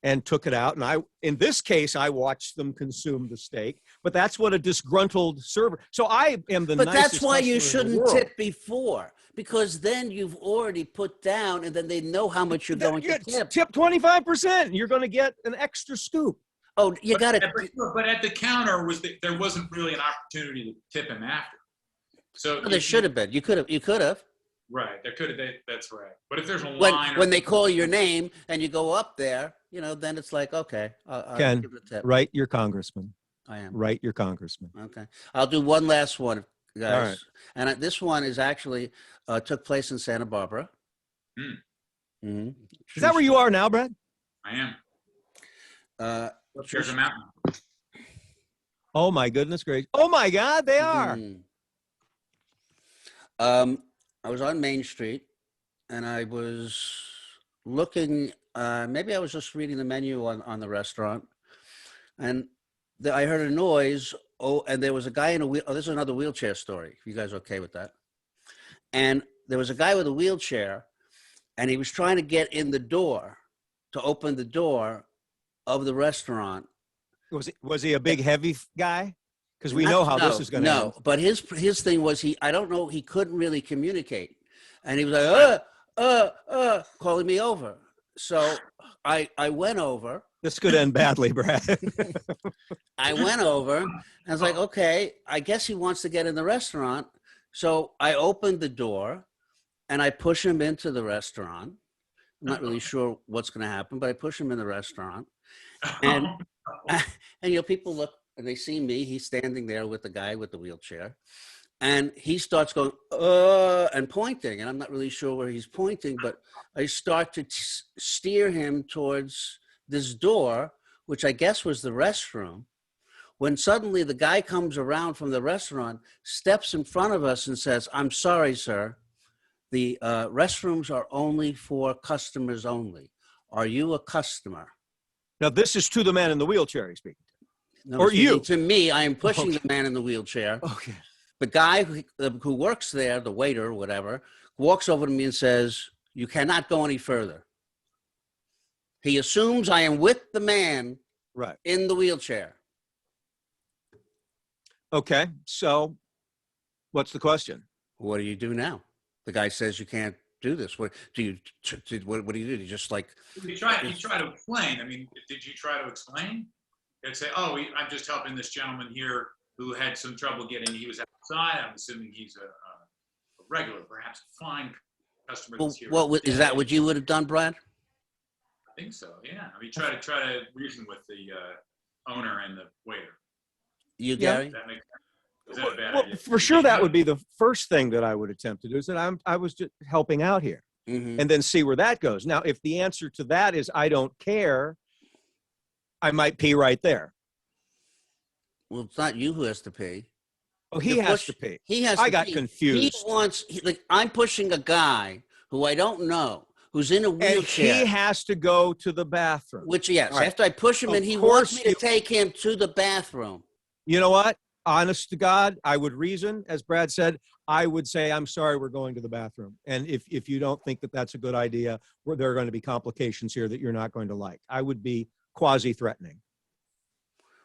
and took it out. And in this case, I watched them consume the steak, but that's what a disgruntled server. So I am the But nicest that's why you customer in the shouldn't world. tip before, because then you've already put down, and then they know how much you're going to tip. Tip 25%. You're going to get an extra scoop. Oh, you got it. But at the counter there wasn't really an opportunity to tip him after. So There should have been. You could have. Right. There could have. That's right. But if there's a line, When they call your name and you go up there, then it's like, okay, I'll Ken, give it a tip. write your congressman. I am. Write your congressman. Okay. I'll do one last one, guys. All right. And this one is actually took place in Santa Barbara. Is that where you are now, Brad? I am. There's a mountain. Oh my goodness gracious! Oh my God, they are. I was on Main Street, and I was looking. Maybe I was just reading the menu on the restaurant, and I heard a noise. Oh, and there was a guy in a wheel. Oh, this is another wheelchair story. You guys okay with that? And there was a guy with a wheelchair, and he was trying to get in the door to open the door of the restaurant. Was he a big heavy guy? Because we know how this is going to end. No, but his thing was I don't know, he couldn't really communicate, and he was like calling me over. So I went over. This could end badly, Brad. I went over and I was like, okay, I guess he wants to get in the restaurant. So I opened the door and I push him into the restaurant. I'm not really sure what's going to happen, but I push him in the restaurant, and people look and they see me. He's standing there with the guy with the wheelchair, and he starts going and pointing, and I'm not really sure where he's pointing, but I start to steer him towards this door, which I guess was the restroom, when suddenly the guy comes around from the restaurant, steps in front of us and says, "I'm sorry, sir. The restrooms are only for customers only. Are you a customer?" Now, this is to the man in the wheelchair he's speaking to. No, or you. To me, I am pushing the man in the wheelchair. Okay. The guy who works there, the waiter or whatever, walks over to me and says, "You cannot go any further." He assumes I am with the man in the wheelchair. Okay, so what's the question? What do you do now? The guy says you can't do this. What do you do? Do you just like? You try to explain. I mean, did you try to explain? And say, "Oh, I'm just helping this gentleman here who had some trouble getting. He was outside. I'm assuming he's a regular, perhaps a fine customer." Well, is that what you would have done, Brad? I think so. Yeah. I mean, try to reason with the owner and the waiter. You, Gary? That makes sense. Is that a bad idea? For sure, that would be the first thing that I would attempt to do. Is that I was just helping out here, and then see where that goes. Now, if the answer to that is I don't care, I might pee right there. Well, it's not you who has to pee. Oh, he has to pee. He has. I got confused. I'm pushing a guy who I don't know, who's in a wheelchair. And he has to go to the bathroom. Which, yes, right. After I push him, and he wants me to take him to the bathroom. You know what? Honest to God, I would reason, as Brad said, I would say, "I'm sorry, we're going to the bathroom." And if you don't think that that's a good idea, there are going to be complications here that you're not going to like. I would be quasi-threatening.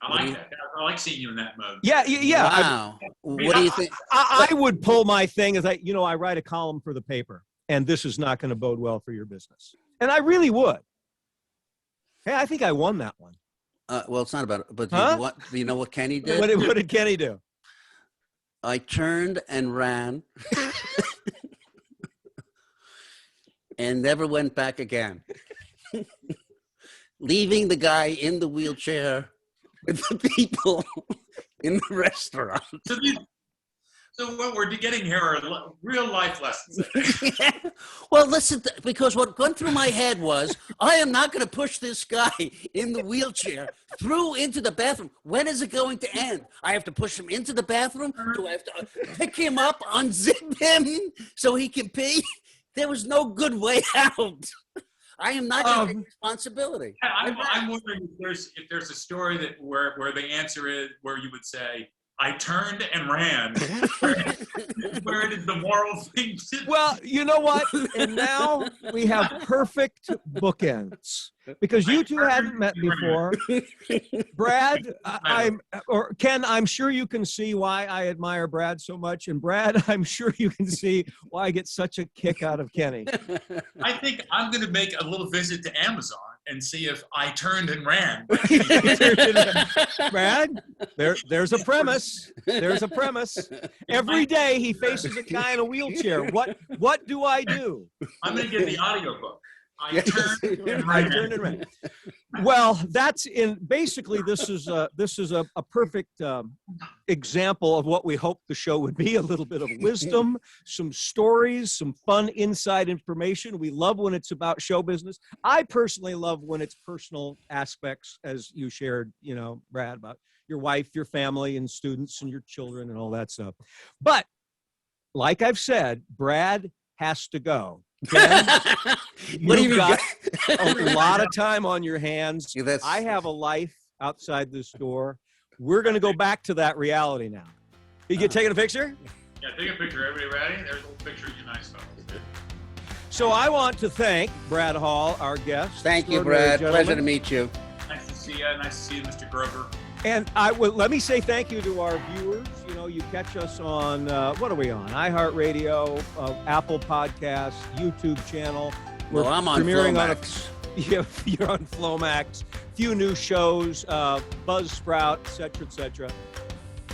I like that. I like seeing you in that mode. Yeah. Wow. What do you think? I would pull my thing as I write a column for the paper, and this is not going to bode well for your business. And I really would. Hey, I think I won that one. Well, it's not about it, but do you know what Kenny did? What did Kenny do? I turned and ran and never went back again, leaving the guy in the wheelchair with the people in the restaurant. So what we're getting here are real life lessons. Yeah. Well, listen, because what went through my head was, I am not going to push this guy in the wheelchair through into the bathroom. When is it going to end? I have to push him into the bathroom? Do I have to pick him up, unzip him so he can pee? There was no good way out. I am not going to take responsibility. I'm wondering if there's a story where the answer is where you would say, I turned and ran. Where did the moral thing? Well, you know what? And now we have perfect bookends because you two hadn't met before. Brad, Ken, I'm sure you can see why I admire Brad so much. And Brad, I'm sure you can see why I get such a kick out of Kenny. I think I'm going to make a little visit to Amazon and see if I turned and ran. Brad, there's a premise. There's a premise. Every day he faces a guy in a wheelchair. What do I do? I'm going to get the audiobook. I turned and ran. Well, that's basically this is a perfect example of what we hoped the show would be: a little bit of wisdom, some stories, some fun inside information. We love when it's about show business. I personally love when it's personal aspects, as you shared, Brad, about your wife, your family, and students, and your children, and all that stuff. But like I've said, Brad has to go. Ken, you've got a lot of time on your hands. I have a life outside this door. We're going to go back to that reality now. You get taking a picture? Yeah, take a picture. Everybody ready? There's a little picture of you nice fellas. So I want to thank Brad Hall, our guest. Thank you, Brad. Pleasure to meet you. Nice to see you. Nice to see you, Mr. Grover. And let me say thank you to our viewers. You catch us on, what are we on? iHeartRadio, Apple Podcasts, YouTube channel. Well, I'm on Flomax. You're on Flomax. Few new shows, Buzzsprout, et cetera.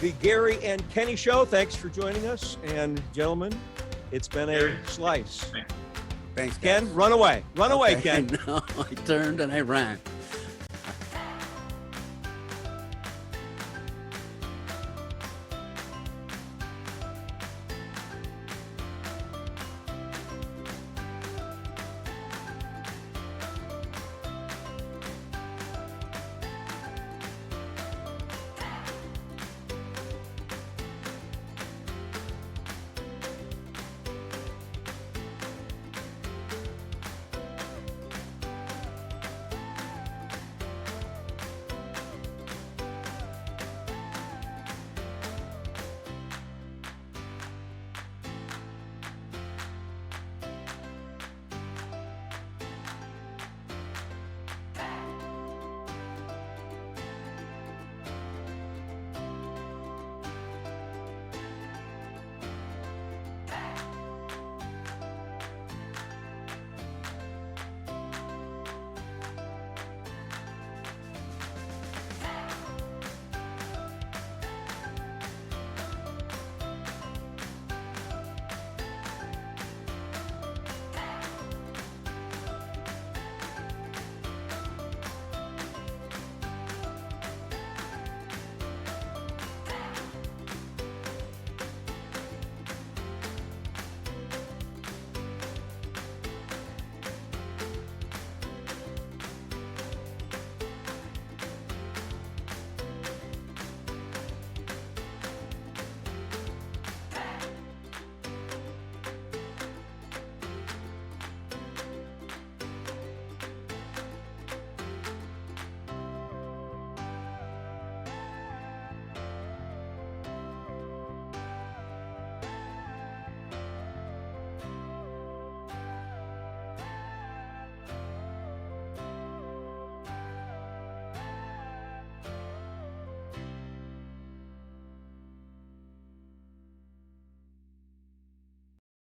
The Gary and Kenny Show. Thanks for joining us. And gentlemen, it's been a slice. Thanks, Ken, run away. Run away, Ken. No, I turned and I ran.